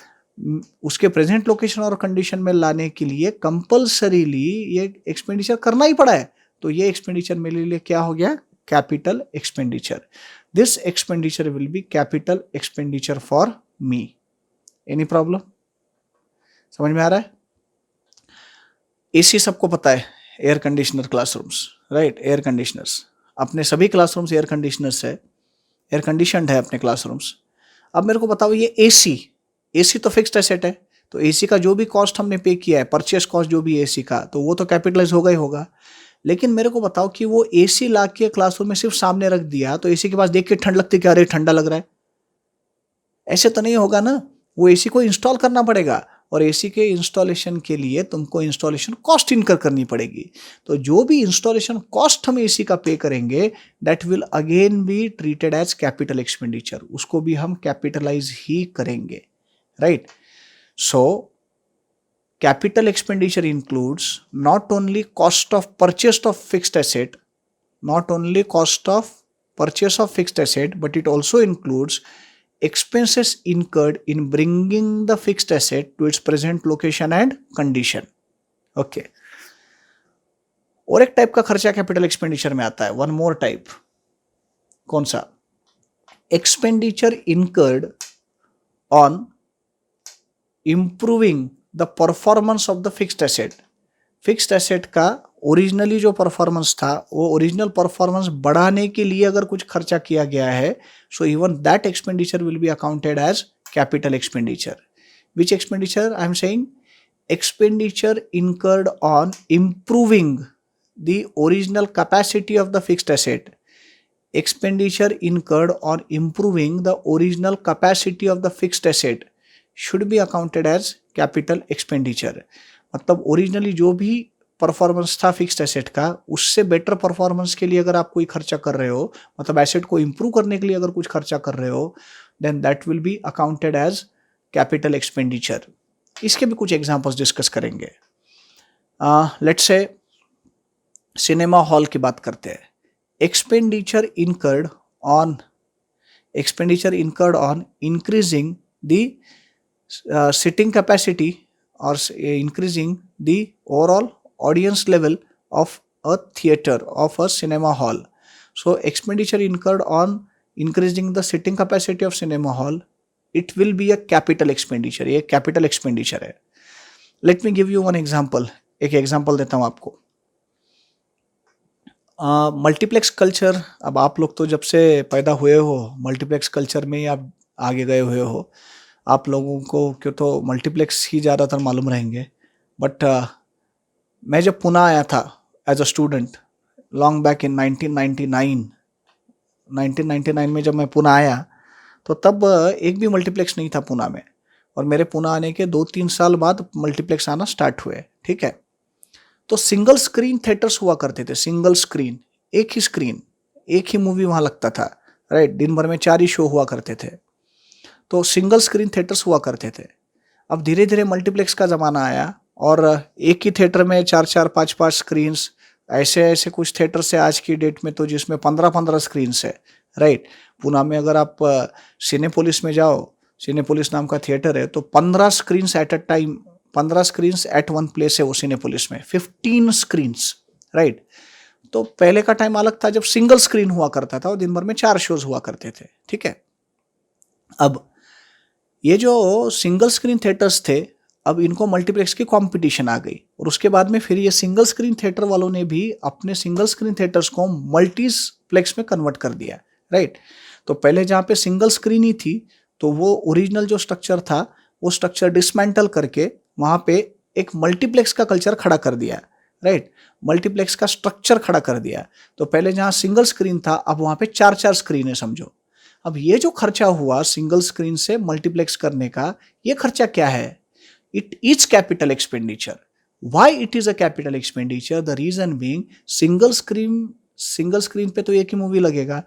उसके प्रेजेंट लोकेशन और कंडीशन में लाने के लिए कंपल्सरीली ये एक्सपेंडिचर करना ही पड़ा है। तो ये एक्सपेंडिचर मेरे लिए क्या हो गया, capital expenditure. This expenditure will B capital expenditure for me. Any problem, समझ में आ रहा है? एसी सबको पता है, air conditioner classrooms, right. Air conditioners, अपने सभी क्लासरूम्स एयर कंडीशनर्स है, एयर कंडीशनड है अपने क्लासरूम्स। अब मेरे को बताओ, ये एसी तो फिक्स्ड एसेट है, तो एसी का जो भी कॉस्ट हमने पे किया है, परचेस कॉस्ट जो भी एसी का, तो वो तो कैपिटलाइज होगा ही होगा। लेकिन मेरे को बताओ कि वो एसी ला के क्लासरूम में सिर्फ सामने रख दिया, तो एसी के पास देख के ठंड लगती है, क्या अरे ठंडा लग रहा है, ऐसे तो नहीं होगा ना। वो एसी को इंस्टॉल करना पड़ेगा, और एसी के इंस्टॉलेशन के लिए तुमको इंस्टॉलेशन कॉस्ट इनकर करनी पड़ेगी। तो जो भी इंस्टॉलेशन कॉस्ट हम एसी का पे करेंगे, that will again be treated as capital expenditure, उसको भी हम कैपिटलाइज ही करेंगे, right. So capital expenditure includes not only cost of purchase of fixed asset, but it also includes expenses incurred in bringing the fixed asset to its present location and condition. Okay. और एक type का खर्चा capital expenditure में आता है, one more type. कौन सा? Expenditure incurred on improving the performance of the fixed asset. Fixed asset का ओरिजिनली जो परफॉर्मेंस था, वो ओरिजिनल परफॉर्मेंस बढ़ाने के लिए अगर कुछ खर्चा किया गया है, so even that expenditure will be accounted as capital expenditure. Which expenditure I am saying? Expenditure incurred on improving the original capacity of the fixed asset. Expenditure incurred on improving the original capacity of the fixed asset should be accounted as capital expenditure। मतलब originally जो भी performance था fixed asset का, उससे better performance के लिए अगर आप कोई खर्चा कर रहे हो, मतलब एसेट को इंप्रूव करने के लिए अगर कुछ खर्चा कर रहे हो, then that will be accounted as capital expenditure. इसके भी कुछ एग्जांपल्स डिस्कस करेंगे। लेट्स से सिनेमा हॉल की बात करते हैं। Expenditure incurred on increasing the sitting capacity or increasing the overall audience level of a theater, of a cinema hall. So expenditure incurred on increasing the sitting capacity of cinema hall, it will be a capital expenditure। ये capital expenditure है। Let me give you one example। एक example देता हूँ आपको। Multiplex culture, अब आप लोग तो जब से पैदा हुए हो मल्टीप्लेक्स कल्चर में ही आप आगे गए हुए हो, आप लोगों को क्यों तो मल्टीप्लेक्स ही ज़्यादातर मालूम रहेंगे। बट मैं जब पुणे आया था as a student long back in 1999 में जब मैं पुणे आया, तो तब एक भी मल्टीप्लेक्स नहीं था पुणे में, और मेरे पुणे आने के 2-3 साल बाद मल्टीप्लेक्स आना स्टार्ट हुए, ठीक है। तो सिंगल स्क्रीन थिएटर्स हुआ करते थे, सिंगल स्क्रीन, एक ही स्क्रीन, एक ही मूवी वहां लगता था, राइट। दिन भर में 4 ही शो हुआ करते थे, तो सिंगल स्क्रीन थिएटर्स हुआ करते थे। अब धीरे धीरे मल्टीप्लेक्स का ज़माना आया और एक ही थिएटर में 4-4, 5-5 स्क्रीन्स, ऐसे ऐसे कुछ थिएटर्स है आज की डेट में तो जिसमें 15-15 स्क्रीन्स है, राइट। पुणे में अगर आप सिनेपोलिस में जाओ, सिनेपोलिस नाम का थिएटर है, तो 15 screens at a time, 15 screens at one place है वो सिनेपोलिस में, 15 स्क्रीन्स, राइट। तो पहले का टाइम अलग था जब सिंगल स्क्रीन हुआ करता था और दिन भर में 4 शोज हुआ करते थे, ठीक है। अब ये जो सिंगल स्क्रीन थिएटर्स थे, अब इनको मल्टीप्लेक्स की कंपटीशन आ गई और उसके बाद में फिर ये सिंगल स्क्रीन थिएटर वालों ने भी अपने सिंगल स्क्रीन थिएटर्स को मल्टीप्लेक्स में कन्वर्ट कर दिया, राइट। तो पहले जहाँ पे सिंगल स्क्रीन ही थी तो वो ओरिजिनल जो स्ट्रक्चर था वो स्ट्रक्चर डिसमेंटल करके वहाँ पे एक मल्टीप्लेक्स का कल्चर खड़ा कर दिया, राइट। मल्टीप्लेक्स का स्ट्रक्चर खड़ा कर दिया। तो पहले जहाँ सिंगल स्क्रीन था अब वहाँ पे 4-4 स्क्रीन है समझो। अब ये जो खर्चा हुआ सिंगल स्क्रीन से मल्टीप्लेक्स करने का, ये खर्चा क्या है? It is capital expenditure. Why it is a capital expenditure? The reason being single screen पे तो एक ही मूवी लगेगा,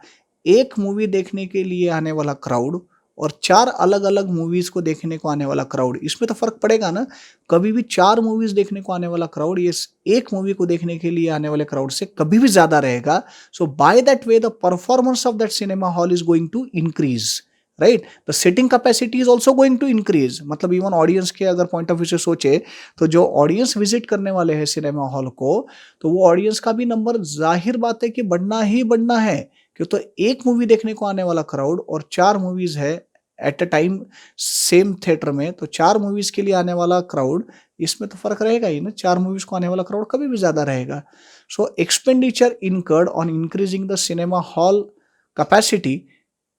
एक मूवी देखने के लिए आने वाला क्राउड और 4 अलग अलग मूवीज को देखने को आने वाला क्राउड, इसमें तो फर्क पड़ेगा ना। कभी भी 4 मूवीज देखने को आने वाला क्राउड ये एक मूवी को देखने के लिए आने वाले क्राउड से कभी भी ज्यादा रहेगा। So by that way the performance of that cinema hall is going to increase, right. The seating capacity is also going to increase. मतलब इवन ऑडियंस के अगर पॉइंट ऑफ व्यू से सोचे तो जो ऑडियंस विजिट करने वाले हैं सिनेमा हॉल को, तो वो ऑडियंस का भी नंबर जाहिर बात है कि बढ़ना ही बढ़ना है। क्यों? तो एक मूवी देखने को आने वाला क्राउड और 4 मूवीज है eight a time same theatre में, तो 4 मूवीज के लिए आने वाला क्राउड, इसमें तो फर्क रहेगा ही ना। 4 मूवीज को आने वाला क्राउड कभी भी ज्यादा रहेगा। So expenditure incurred on increasing the cinema hall capacity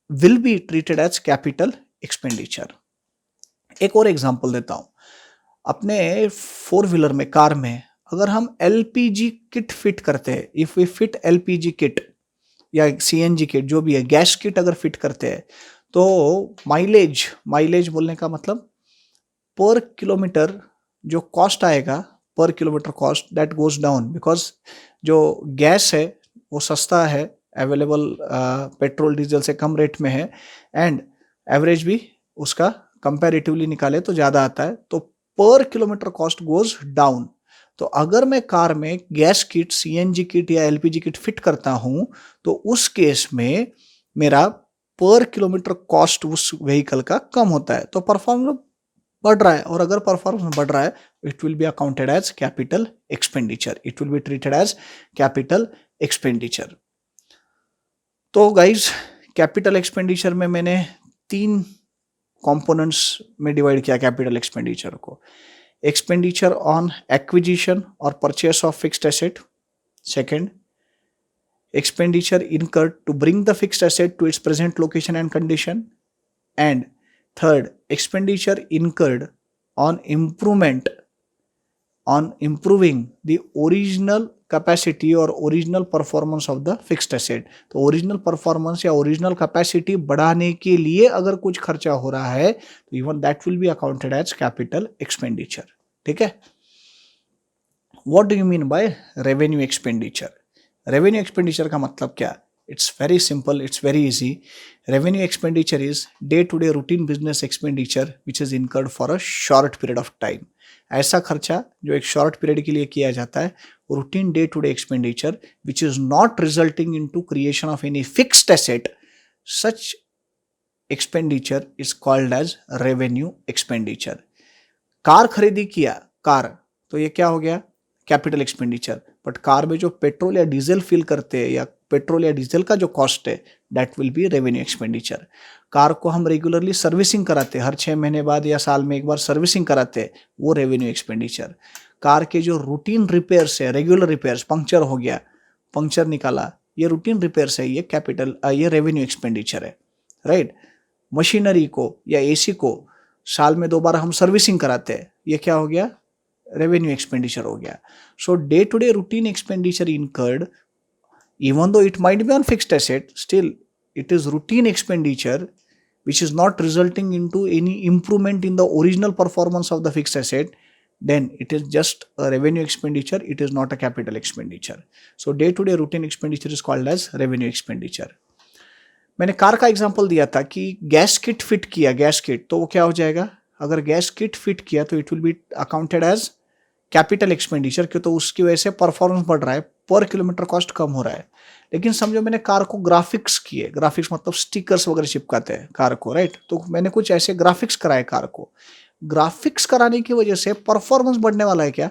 will be treated as capital expenditure. एक और एग्जांपल देता हूं। अपने 4 व्हीलर में, कार में, अगर हम एलपीजी किट फिट करते हैं, if we fit LPG kit या सीएनजी किट, जो भी है, गैस किट अगर फिट करते हैं, तो माइलेज बोलने का मतलब पर किलोमीटर जो कॉस्ट आएगा, पर kilometre cost that goes down, because जो गैस है वो सस्ता है, अवेलेबल पेट्रोल डीजल से कम रेट में है, एंड एवरेज भी उसका कंपैरेटिवली निकाले तो ज़्यादा आता है, तो पर किलोमीटर कॉस्ट गोज डाउन। तो अगर मैं कार में गैस किट, सीएनजी किट या एलपीजी किट फिट करता हूं तो उस केस में मेरा पर किलोमीटर कॉस्ट उस व्हीकल का कम होता है, तो परफॉर्मेंस बढ़ रहा है। और अगर परफॉर्मेंस बढ़ रहा है it will be accounted as capital expenditure, it will be treated as capital expenditure. तो गाइज, कैपिटल एक्सपेंडिचर में मैंने 3 कंपोनेंट्स में डिवाइड किया कैपिटल एक्सपेंडिचर को। एक्सपेंडिचर ऑन एक्विजिशन और purchase of fixed asset, second expenditure incurred to bring the fixed asset to its present location and condition, and third, expenditure incurred on improving the original capacity or original performance of the fixed asset। तो original performance या original capacity बढ़ाने के लिए अगर कुछ खर्चा हो रहा है तो even that will be accounted as capital expenditure, ठीक है। What do you mean by revenue expenditure? Revenue expenditure का मतलब क्या? It's very simple, it's very easy. Revenue expenditure is day to day routine business expenditure which is incurred for a short period of time. ऐसा खर्चा जो एक short period के लिए किया जाता है, routine day to day expenditure which is not resulting into creation of any fixed asset, such expenditure is called as revenue expenditure. Car खरीदी किया, कार, तो ये क्या हो गया? Capital expenditure. बट कार में जो पेट्रोल या डीजल फिल करते हैं या पेट्रोल या डीजल का जो कॉस्ट है that will B revenue expenditure. Car को हम रेगुलरली सर्विसिंग कराते हैं, हर 6 महीने बाद या साल में एक बार सर्विसिंग कराते हैं, वो रेवेन्यू एक्सपेंडिचर। कार के जो रूटीन रिपेयर्स है, रेगुलर रिपेयर्स, पंक्चर हो गया, पंक्चर निकाला, ये रूटीन रिपेयर्स है, ये रेवेन्यू एक्सपेंडिचर है, राइट। मशीनरी को या एसी को साल में 2 बार हम सर्विसिंग कराते हैं, ये क्या हो गया? रेवेन्यू एक्सपेंडिचर हो गया। So day to day routine expenditure incurred, even though it might be on fixed asset, still it is routine expenditure which is not resulting into any improvement in the original performance of the fixed asset, then it is just a revenue expenditure, it is not a capital expenditure. So day to day routine expenditure is called as revenue expenditure. मैंने car का example दिया था कि gas kit fit किया, gas kit, तो वो क्या हो जाएगा, अगर गैस किट फिट किया तो it will be accounted as capital expenditure, क्यों, तो उसकी वजह से परफॉर्मेंस बढ़ रहा है, पर किलोमीटर कॉस्ट कम हो रहा है. लेकिन समझो मैंने कार को ग्राफिक्स किए, ग्राफिक्स मतलब स्टिकर्स वगैरह चिपकाते हैं कार को, राइट, तो मैंने कुछ ऐसे ग्राफिक्स कराए कार को. ग्राफिक्स कराने की वजह से परफॉर्मेंस बढ़ने वाला है क्या,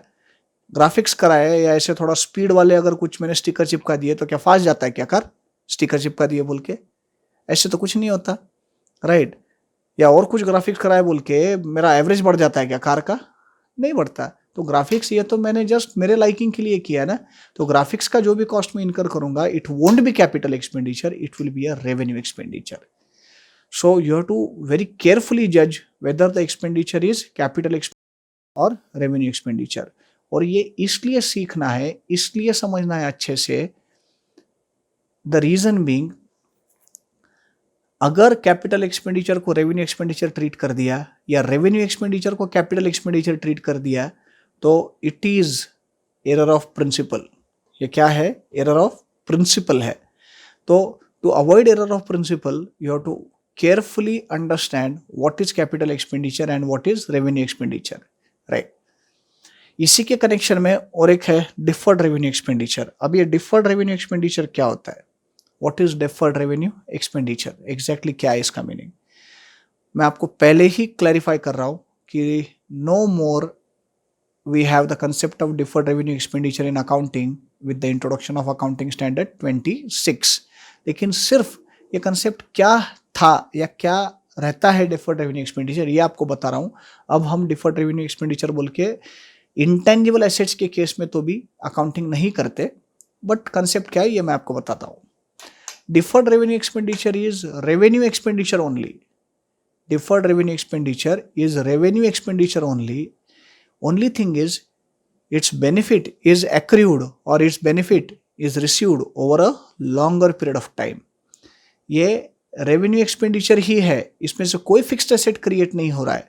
ग्राफिक्स कराए या ऐसे थोड़ा स्पीड वाले अगर कुछ मैंने स्टिकर चिपका दिए तो क्या फास्ट जाता है क्या कार, स्टिकर चिपका दिए बोल के, ऐसे तो कुछ नहीं होता, राइट. या और कुछ ग्राफिक्स कराए बोल के मेरा एवरेज बढ़ जाता है क्या कार का, नहीं बढ़ता. तो ग्राफिक्स ये तो मैंने जस्ट मेरे लाइकिंग के लिए किया ना, तो ग्राफिक्स का जो भी कॉस्ट मैं इनकर करूंगा it won't be capital expenditure, it will be a revenue expenditure. So you have to very carefully जज whether the expenditure is capital or revenue expenditure. और ये इसलिए सीखना है, इसलिए समझना है अच्छे से, द रीजन बीइंग, अगर कैपिटल एक्सपेंडिचर को रेवेन्यू एक्सपेंडिचर ट्रीट कर दिया या रेवेन्यू एक्सपेंडिचर को कैपिटल एक्सपेंडिचर ट्रीट कर दिया तो it is error of principle. ये क्या है, एरर ऑफ प्रिंसिपल है. तो to avoid error of principle you have to carefully understand what is capital expenditure and what is revenue expenditure, right. इसी के कनेक्शन में और एक है डिफर्ड रेवेन्यू एक्सपेंडिचर. अब ये डिफर्ड रेवेन्यू एक्सपेंडिचर क्या होता है, what is deferred revenue expenditure, exactly क्या है इसका मीनिंग. मैं आपको पहले ही क्लैरिफाई कर रहा हूं कि no more we have the concept of deferred revenue expenditure in accounting with the introduction of accounting standard 26. लेकिन सिर्फ ये कंसेप्ट क्या था या क्या रहता है डिफर्ड रेवेन्यू एक्सपेंडिचर, ये आपको बता रहा हूँ. अब हम डिफर्ड रेवेन्यू एक्सपेंडिचर बोल के इंटेंजिबल एसेट्स के केस में तो भी अकाउंटिंग नहीं करते, बट कंसेप्ट क्या है ये मैं आपको बताता हूँ. Deferred revenue expenditure is revenue expenditure only. Deferred revenue expenditure is revenue expenditure only. Only thing is its benefit is accrued or its benefit is received over a longer period of time. ये revenue expenditure ही है, इसमें से कोई fixed asset create नहीं हो रहा है.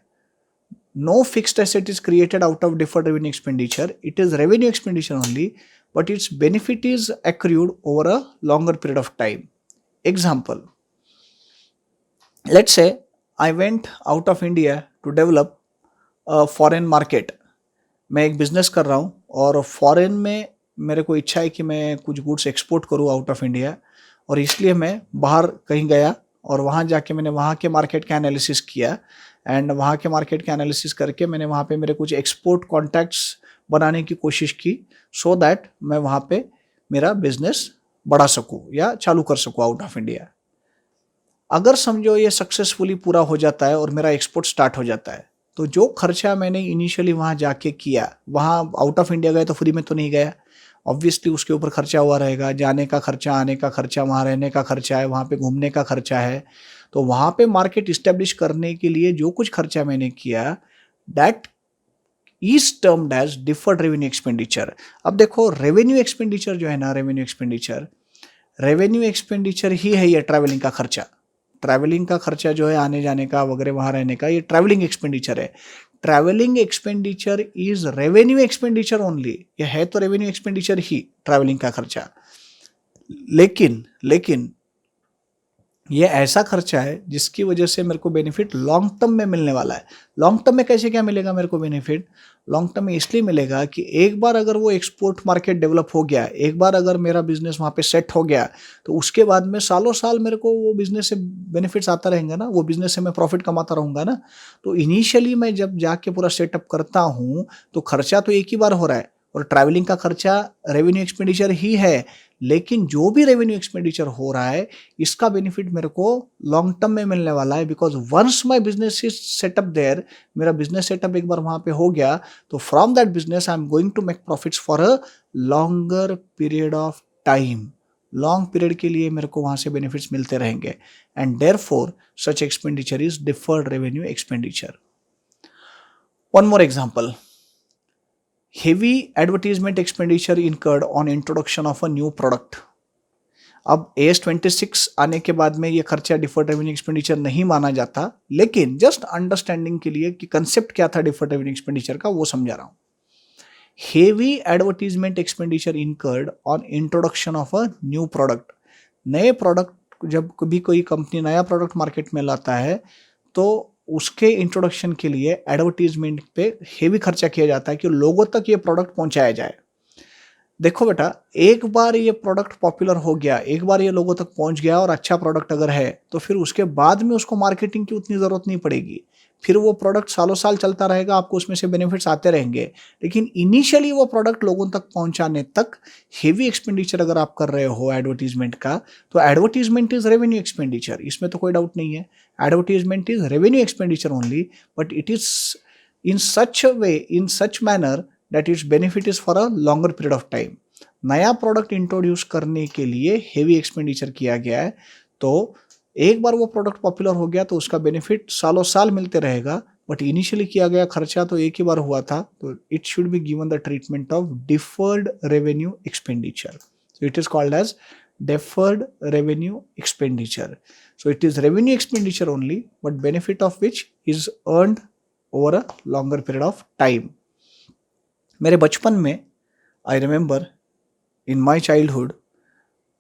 No fixed asset is created out of deferred revenue expenditure. It is revenue expenditure only, but its benefit is accrued over a longer period of time. Example, let's say I went out of India to develop foreign market. मैं एक business कर रहा हूँ और foreign में मेरे को इच्छा है कि मैं कुछ गुड्स एक्सपोर्ट करूँ आउट ऑफ इंडिया, और इसलिए मैं बाहर कहीं गया और वहाँ जाके मैंने वहाँ के मार्केट का एनालिसिस किया, एंड वहाँ के मार्केट का एनालिसिस करके मैंने वहाँ पे मेरे कुछ एक्सपोर्ट कॉन्टैक्ट्स बनाने की कोशिश की, सो दैट मैं वहाँ पे मेरा बिजनेस बढ़ा सकूँ या चालू कर सकूँ आउट ऑफ इंडिया. अगर समझो ये सक्सेसफुली पूरा हो जाता है और मेरा एक्सपोर्ट स्टार्ट हो जाता है, तो जो खर्चा मैंने इनिशियली वहाँ जाके किया, वहाँ आउट ऑफ इंडिया गए तो फ्री में तो नहीं गया, ऑब्वियसली उसके ऊपर खर्चा हुआ रहेगा, जाने का खर्चा, आने का खर्चा, वहाँ रहने का खर्चा है, वहाँ पे घूमने का खर्चा है. तो वहाँ पे मार्केट इस्टेब्लिश करने के लिए जो कुछ खर्चा मैंने किया, that is termed as deferred revenue expenditure. अब देखो रेवेन्यू एक्सपेंडिचर जो है ना, रेवेन्यू एक्सपेंडिचर ही है ये ट्रैवलिंग का खर्चा. ट्रैवलिंग का खर्चा जो है, आने जाने का वगैरह, वहाँ रहने का, ये ट्रैवलिंग एक्सपेंडिचर है. Travelling expenditure is revenue expenditure only. ये है तो रेवेन्यू एक्सपेंडिचर ही ट्रैवलिंग का खर्चा, लेकिन ये ऐसा खर्चा है जिसकी वजह से मेरे को बेनिफिट लॉन्ग टर्म में मिलने वाला है. लॉन्ग टर्म में कैसे क्या मिलेगा मेरे को बेनिफिट, लॉन्ग टर्म में इसलिए मिलेगा कि एक बार अगर वो एक्सपोर्ट मार्केट डेवलप हो गया, एक बार अगर मेरा बिजनेस वहाँ पे सेट हो गया, तो उसके बाद में सालों साल मेरे को वो बिजनेस से बेनिफिट्स आता रहेंगे ना, वो बिजनेस से मैं प्रॉफिट कमाता रहूँगा ना. तो इनिशियली मैं जब जाके पूरा सेटअप करता हूँ तो खर्चा तो एक ही बार हो रहा है, और ट्रैवलिंग का खर्चा रेवेन्यू एक्सपेंडिचर ही है, लेकिन जो भी रेवेन्यू एक्सपेंडिचर हो रहा है इसका बेनिफिट मेरे को लॉन्ग टर्म में मिलने वाला है. Because once my business is set up there, मेरा बिजनेस सेटअप एक बार वहाँ पे हो गया, तो from that business I am going to make profits for a longer period of time. Long period के लिए मेरे को वहाँ से बेनिफिट्स मिलते रहेंगे, and therefore such expenditure is deferred revenue expenditure. One more example, heavy advertisement expenditure incurred on introduction of a new product. अब AS 26 आने के बाद में ये खर्चा डिफर्ड रेवेन्यू एक्सपेंडिचर नहीं माना जाता, लेकिन जस्ट अंडरस्टैंडिंग के लिए कि कंसेप्ट क्या था डिफर्ड रेवेन्यू एक्सपेंडिचर का वो समझा रहा हूँ. Heavy advertisement expenditure incurred on introduction of a new product. नए प्रोडक्ट, जब कभी कोई कंपनी नया प्रोडक्ट मार्केट में लाता है तो उसके इंट्रोडक्शन के लिए एडवर्टीजमेंट पे हेवी खर्चा किया जाता है कि लोगों तक ये प्रोडक्ट पहुंचाया जाए. देखो बेटा, एक बार ये प्रोडक्ट पॉपुलर हो गया, एक बार ये लोगों तक पहुंच गया और अच्छा प्रोडक्ट अगर है तो फिर उसके बाद में उसको मार्केटिंग की उतनी ज़रूरत नहीं पड़ेगी. फिर वो प्रोडक्ट सालों साल चलता रहेगा, आपको उसमें से बेनिफिट्स आते रहेंगे. लेकिन इनिशियली वो प्रोडक्ट लोगों तक पहुंचाने तक हेवी एक्सपेंडिचर अगर आप कर रहे हो एडवर्टीजमेंट का, तो एडवर्टीजमेंट इज रेवेन्यू एक्सपेंडिचर, इसमें तो कोई डाउट नहीं है. Advertisement is revenue expenditure only, but it is in such a way, in such manner that it's benefit is for a longer period of time. नया product introduce करने के लिए heavy expenditure किया गया है, तो एक बार वो प्रोडक्ट पॉपुलर हो गया तो उसका बेनिफिट सालों साल मिलते रहेगा. बट इनिशियली किया गया खर्चा तो एक ही बार हुआ था, तो it should be given the treatment of deferred revenue expenditure. So it is called as deferred revenue expenditure. So it is revenue expenditure only, but benefit of which is earned over a longer period of time. मेरे बचपन में I remember in my childhood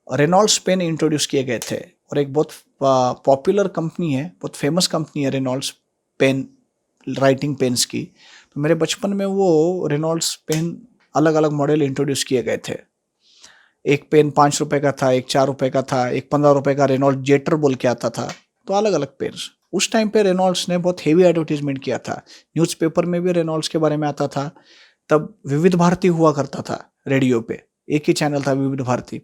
Reynolds pen introduce किए गए थे, और एक बहुत popular company है, बहुत फेमस कंपनी है रेनॉल्ड्स पेन, राइटिंग पेन्स की. तो मेरे बचपन में वो रेनॉल्ड्स पेन अलग अलग मॉडल इंट्रोड्यूस किए गए थे. एक पेन 5 रुपए का था, एक 4 रुपए का था, एक 15 रुपए का रेनॉल्ड जेटर बोल के आता था. तो अलग अलग पेन्स. उस टाइम पे रेनॉल्ड्स ने बहुत हेवी एडवर्टीजमेंट किया था. न्यूज़पेपर में भी रेनॉल्ड्स के बारे में आता था. तब विविध भारती हुआ करता था रेडियो पे, एक ही चैनल था विविध भारती.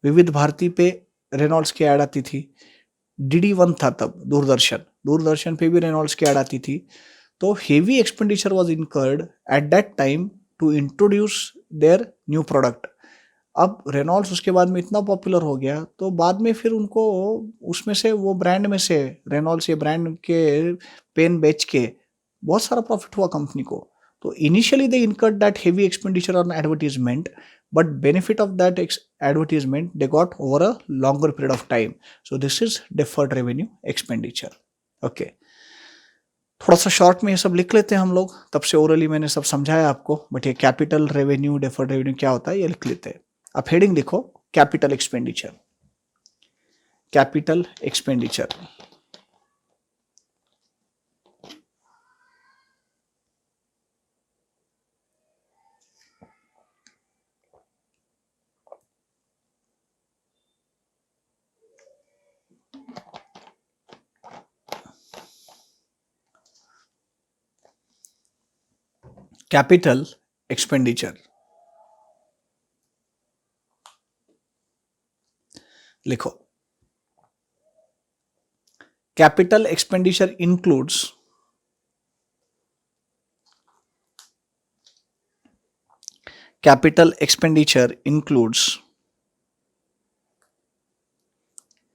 विविध भारती पे रेनॉल्ड्स की ऐड आती थी. DD1 था तब, दूरदर्शन, दूरदर्शन पे भी रेनॉल्ड्स की ऐड आती थी. तो heavy expenditure was incurred at that time to introduce their new product. अब रेनॉल्ड्स उसके बाद में इतना पॉपुलर हो गया, तो बाद में फिर उनको उसमें से, वो ब्रांड में से, रेनॉल्ड्स ये ब्रांड के पेन बेच के बहुत सारा प्रॉफिट हुआ कंपनी को. तो initially they incurred that heavy expenditure on advertisement, but benefit of that advertisement they got over a longer period of time. So this is deferred revenue expenditure. Okay, थोड़ा सा short में ये सब लिख लेते हैं हम लोग. तब से ओरली मैंने सब समझाया आपको, बट ये कैपिटल रेवेन्यू, डिफर्ड रेवेन्यू क्या होता है ये लिख लेते हैं. अब हेडिंग लिखो, capital expenditure. Capital expenditure. Capital expenditure लिखो. Capital expenditure includes capital expenditure includes,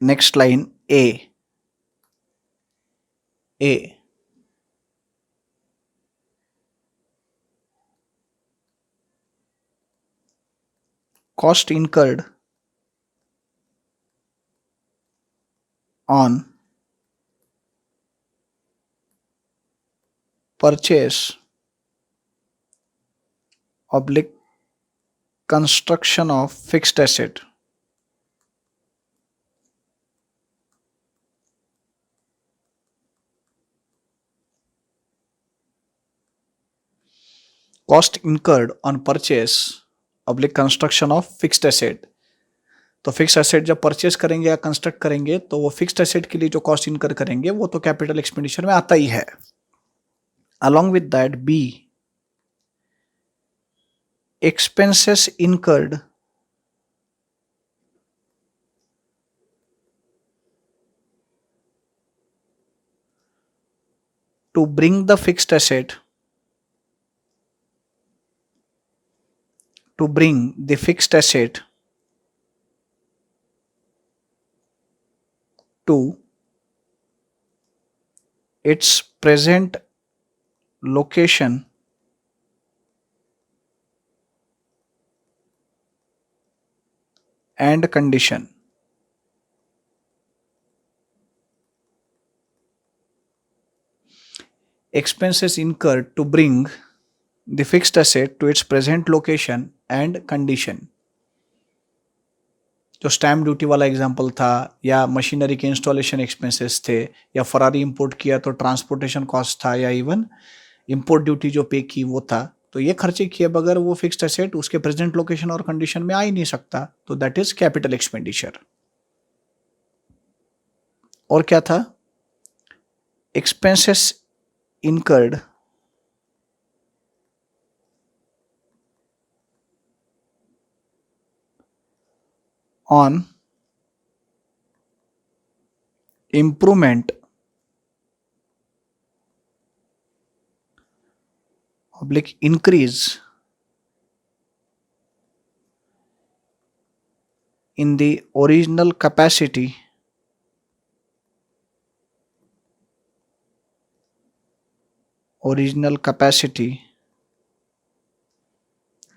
next line, A cost incurred on purchase oblique construction of fixed asset. Cost incurred on purchase oblique construction of fixed asset. तो fix asset जब purchase करेंगे या construct करेंगे, तो वो fixed asset के लिए जो कॉस्ट इनकर करेंगे वो तो कैपिटल एक्सपेंडिचर में आता ही है. Along with that, B expenses incurred to bring the fixed asset to its present location and condition. expenses incurred to bring the fixed asset to its present location and condition. जो stamp duty वाला example था, या machinery के installation expenses थे, या Ferrari import किया तो transportation cost था, या इवन इंपोर्ट ड्यूटी जो पे की वो था, तो ये खर्चे किए बगैर वो फिक्स्ड एसेट उसके प्रेजेंट लोकेशन और कंडीशन में आ ही नहीं सकता, तो दैट इज कैपिटल एक्सपेंडिचर. और क्या था? Expenses incurred on improvement oblique increase in the original capacity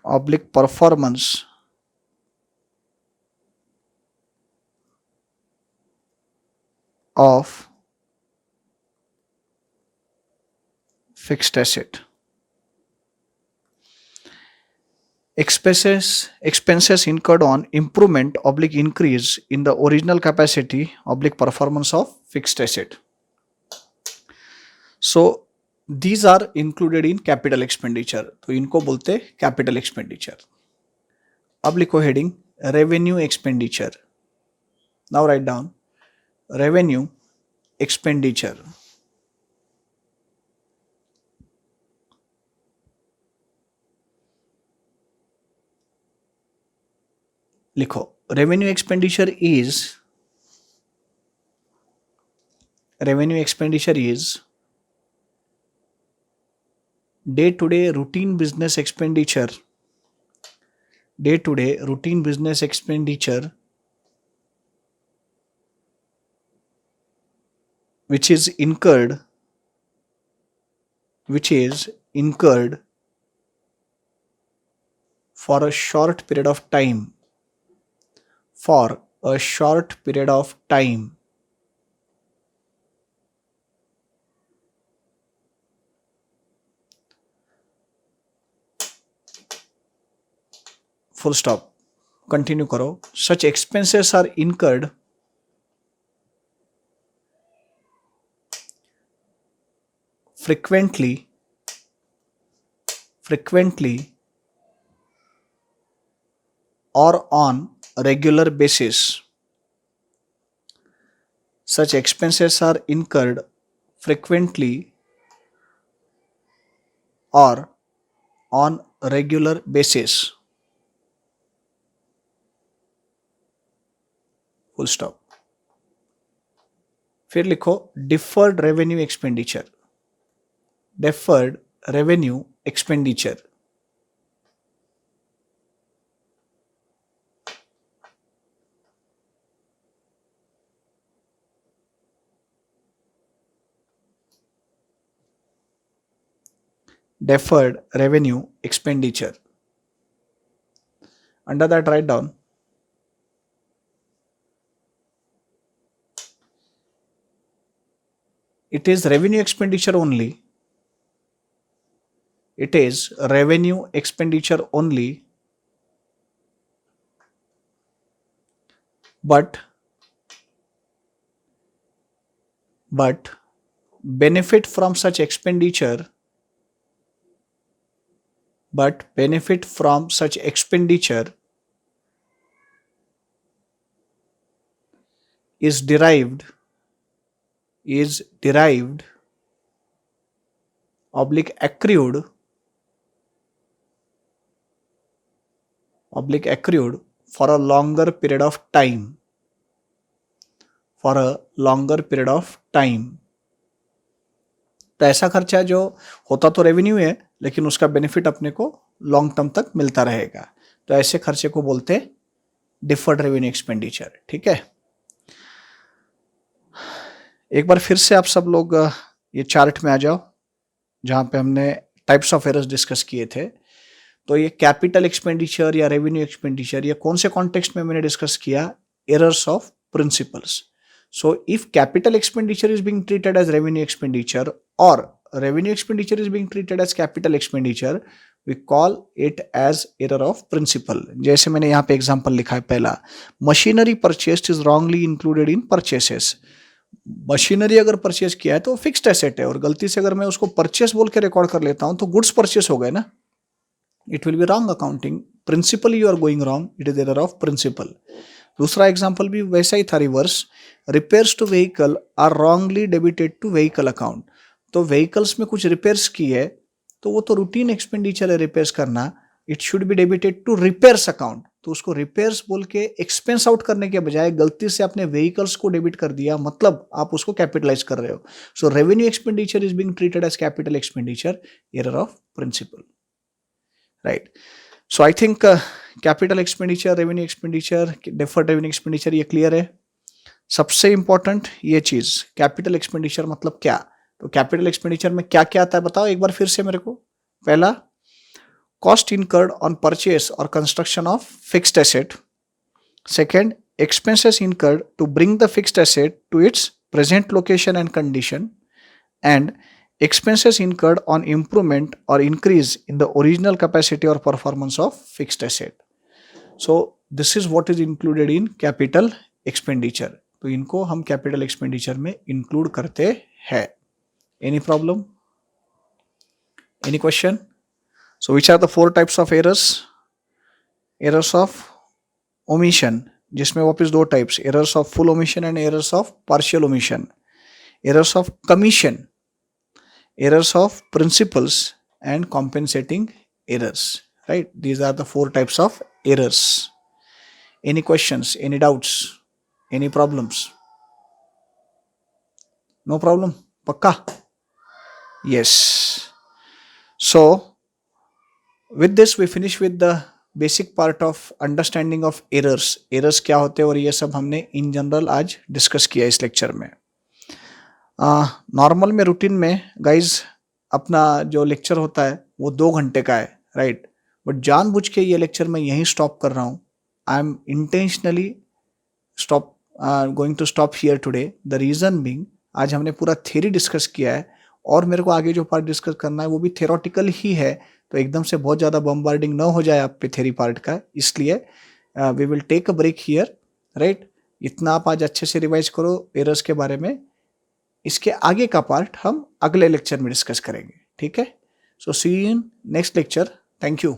oblique performance of fixed asset. Expenses incurred on improvement oblique increase in the original capacity oblique performance of fixed asset. So these are included in capital expenditure. तो इनको बोलते capital expenditure. अब लिखो heading revenue expenditure. Now write down revenue expenditure. लिखो revenue expenditure is day-to-day routine business expenditure which is incurred for a short period of time full stop. Continue करो. Such expenses are incurred frequently or on regular basis. Such expenses are incurred frequently or on regular basis. Full stop. फिर लिखो deferred revenue expenditure. Deferred revenue expenditure. Deferred revenue expenditure. Under that, write down it is revenue expenditure only. It is revenue expenditure only, but benefit from such expenditure is derived oblique accrued for a longer period of time. तो ऐसा खर्चा जो होता तो revenue है, लेकिन उसका benefit अपने को लॉन्ग टर्म तक मिलता रहेगा, तो ऐसे खर्चे को बोलते हैं डिफर्ड रेवेन्यू एक्सपेंडिचर. ठीक है, एक बार फिर से आप सब लोग ये चार्ट में आ जाओ जहां पे हमने टाइप्स ऑफ एरर्स डिस्कस किए थे. तो ये कैपिटल एक्सपेंडिचर या रेवेन्यू एक्सपेंडिचर, ये कौन से कॉन्टेक्स्ट में मैंने डिस्कस किया? Errors of principles. So if capital expenditure is being treated as revenue expenditure or revenue expenditure is being treated as capital expenditure, we call it as error of principle. जैसे मैंने यहाँ पे example लिखा है पहला, machinery purchased is wrongly included in purchases. Machinery अगर purchase किया है तो फिक्स्ड एसेट है, और गलती से अगर मैं उसको परचेस बोल के रिकॉर्ड कर लेता हूं तो गुड्स परचेस हो गए ना. It will be wrong accounting. Principle you are going wrong, it is error of principle. दूसरा एग्जाम्पल भी वैसा ही था reverse. Repairs to vehicle are wrongly debited to vehicle account. तो व्हीकल्स में कुछ रिपेयर्स की है तो वो तो रूटीन एक्सपेंडिचर है रिपेयर्स करना, it should be debited to repairs account. तो उसको रिपेयर्स बोल के एक्सपेंस आउट करने के बजाय गलती से आपने व्हीकल्स को डेबिट कर दिया, मतलब आप उसको कैपिटलाइज कर रहे हो. So revenue expenditure is being treated as capital expenditure, error of principle. Right. So I think capital expenditure, revenue expenditure, deferred revenue expenditure, ये क्लियर है. सबसे इंपॉर्टेंट ये चीज, कैपिटल एक्सपेंडिचर मतलब क्या. तो कैपिटल एक्सपेंडिचर में क्या क्या आता है बताओ एक बार फिर से मेरे को. पहला, cost incurred on purchase or construction of fixed asset. Second, expenses incurred to bring the fixed asset to its present location and condition. And expenses incurred on improvement or increase in the original capacity or performance of fixed asset. So this is what is included in capital expenditure. तो इनको हम capital expenditure में include करते हैं. Any problem? Any question? So which are the four types of errors? Errors of omission, जिसमें वापस दो types, errors of full omission and errors of partial omission. Errors of commission, errors of principles and compensating errors. Right? These are the four types of errors. Any questions? Any doubts? Any problems? No problem? Pakka? Yes. So with this we finish with the basic part of understanding of errors. Errors क्या होते हैं और ये सब हमने in general आज discuss किया इस लेक्चर में. नॉर्मल में रूटीन में गाइज अपना जो लेक्चर होता है वो 2 घंटे का है, राइट. बट जानबूझ के ये लेक्चर मैं यहीं स्टॉप कर रहा हूँ. I am intentionally going to stop here today. The reason being, आज हमने पूरा थ्योरी डिस्कस किया है और मेरे को आगे जो पार्ट डिस्कस करना है वो भी थ्योरेटिकल ही है, तो एकदम से बहुत ज़्यादा बम्बार्डिंग ना हो जाए आप पे थ्योरी पार्ट का. इसलिए we will take a break here, right. इतना आप आज अच्छे से रिवाइज करो एरर्स के बारे में. इसके आगे का पार्ट हम अगले लेक्चर में डिस्कस करेंगे, ठीक है. So see you in next lecture. Thank you.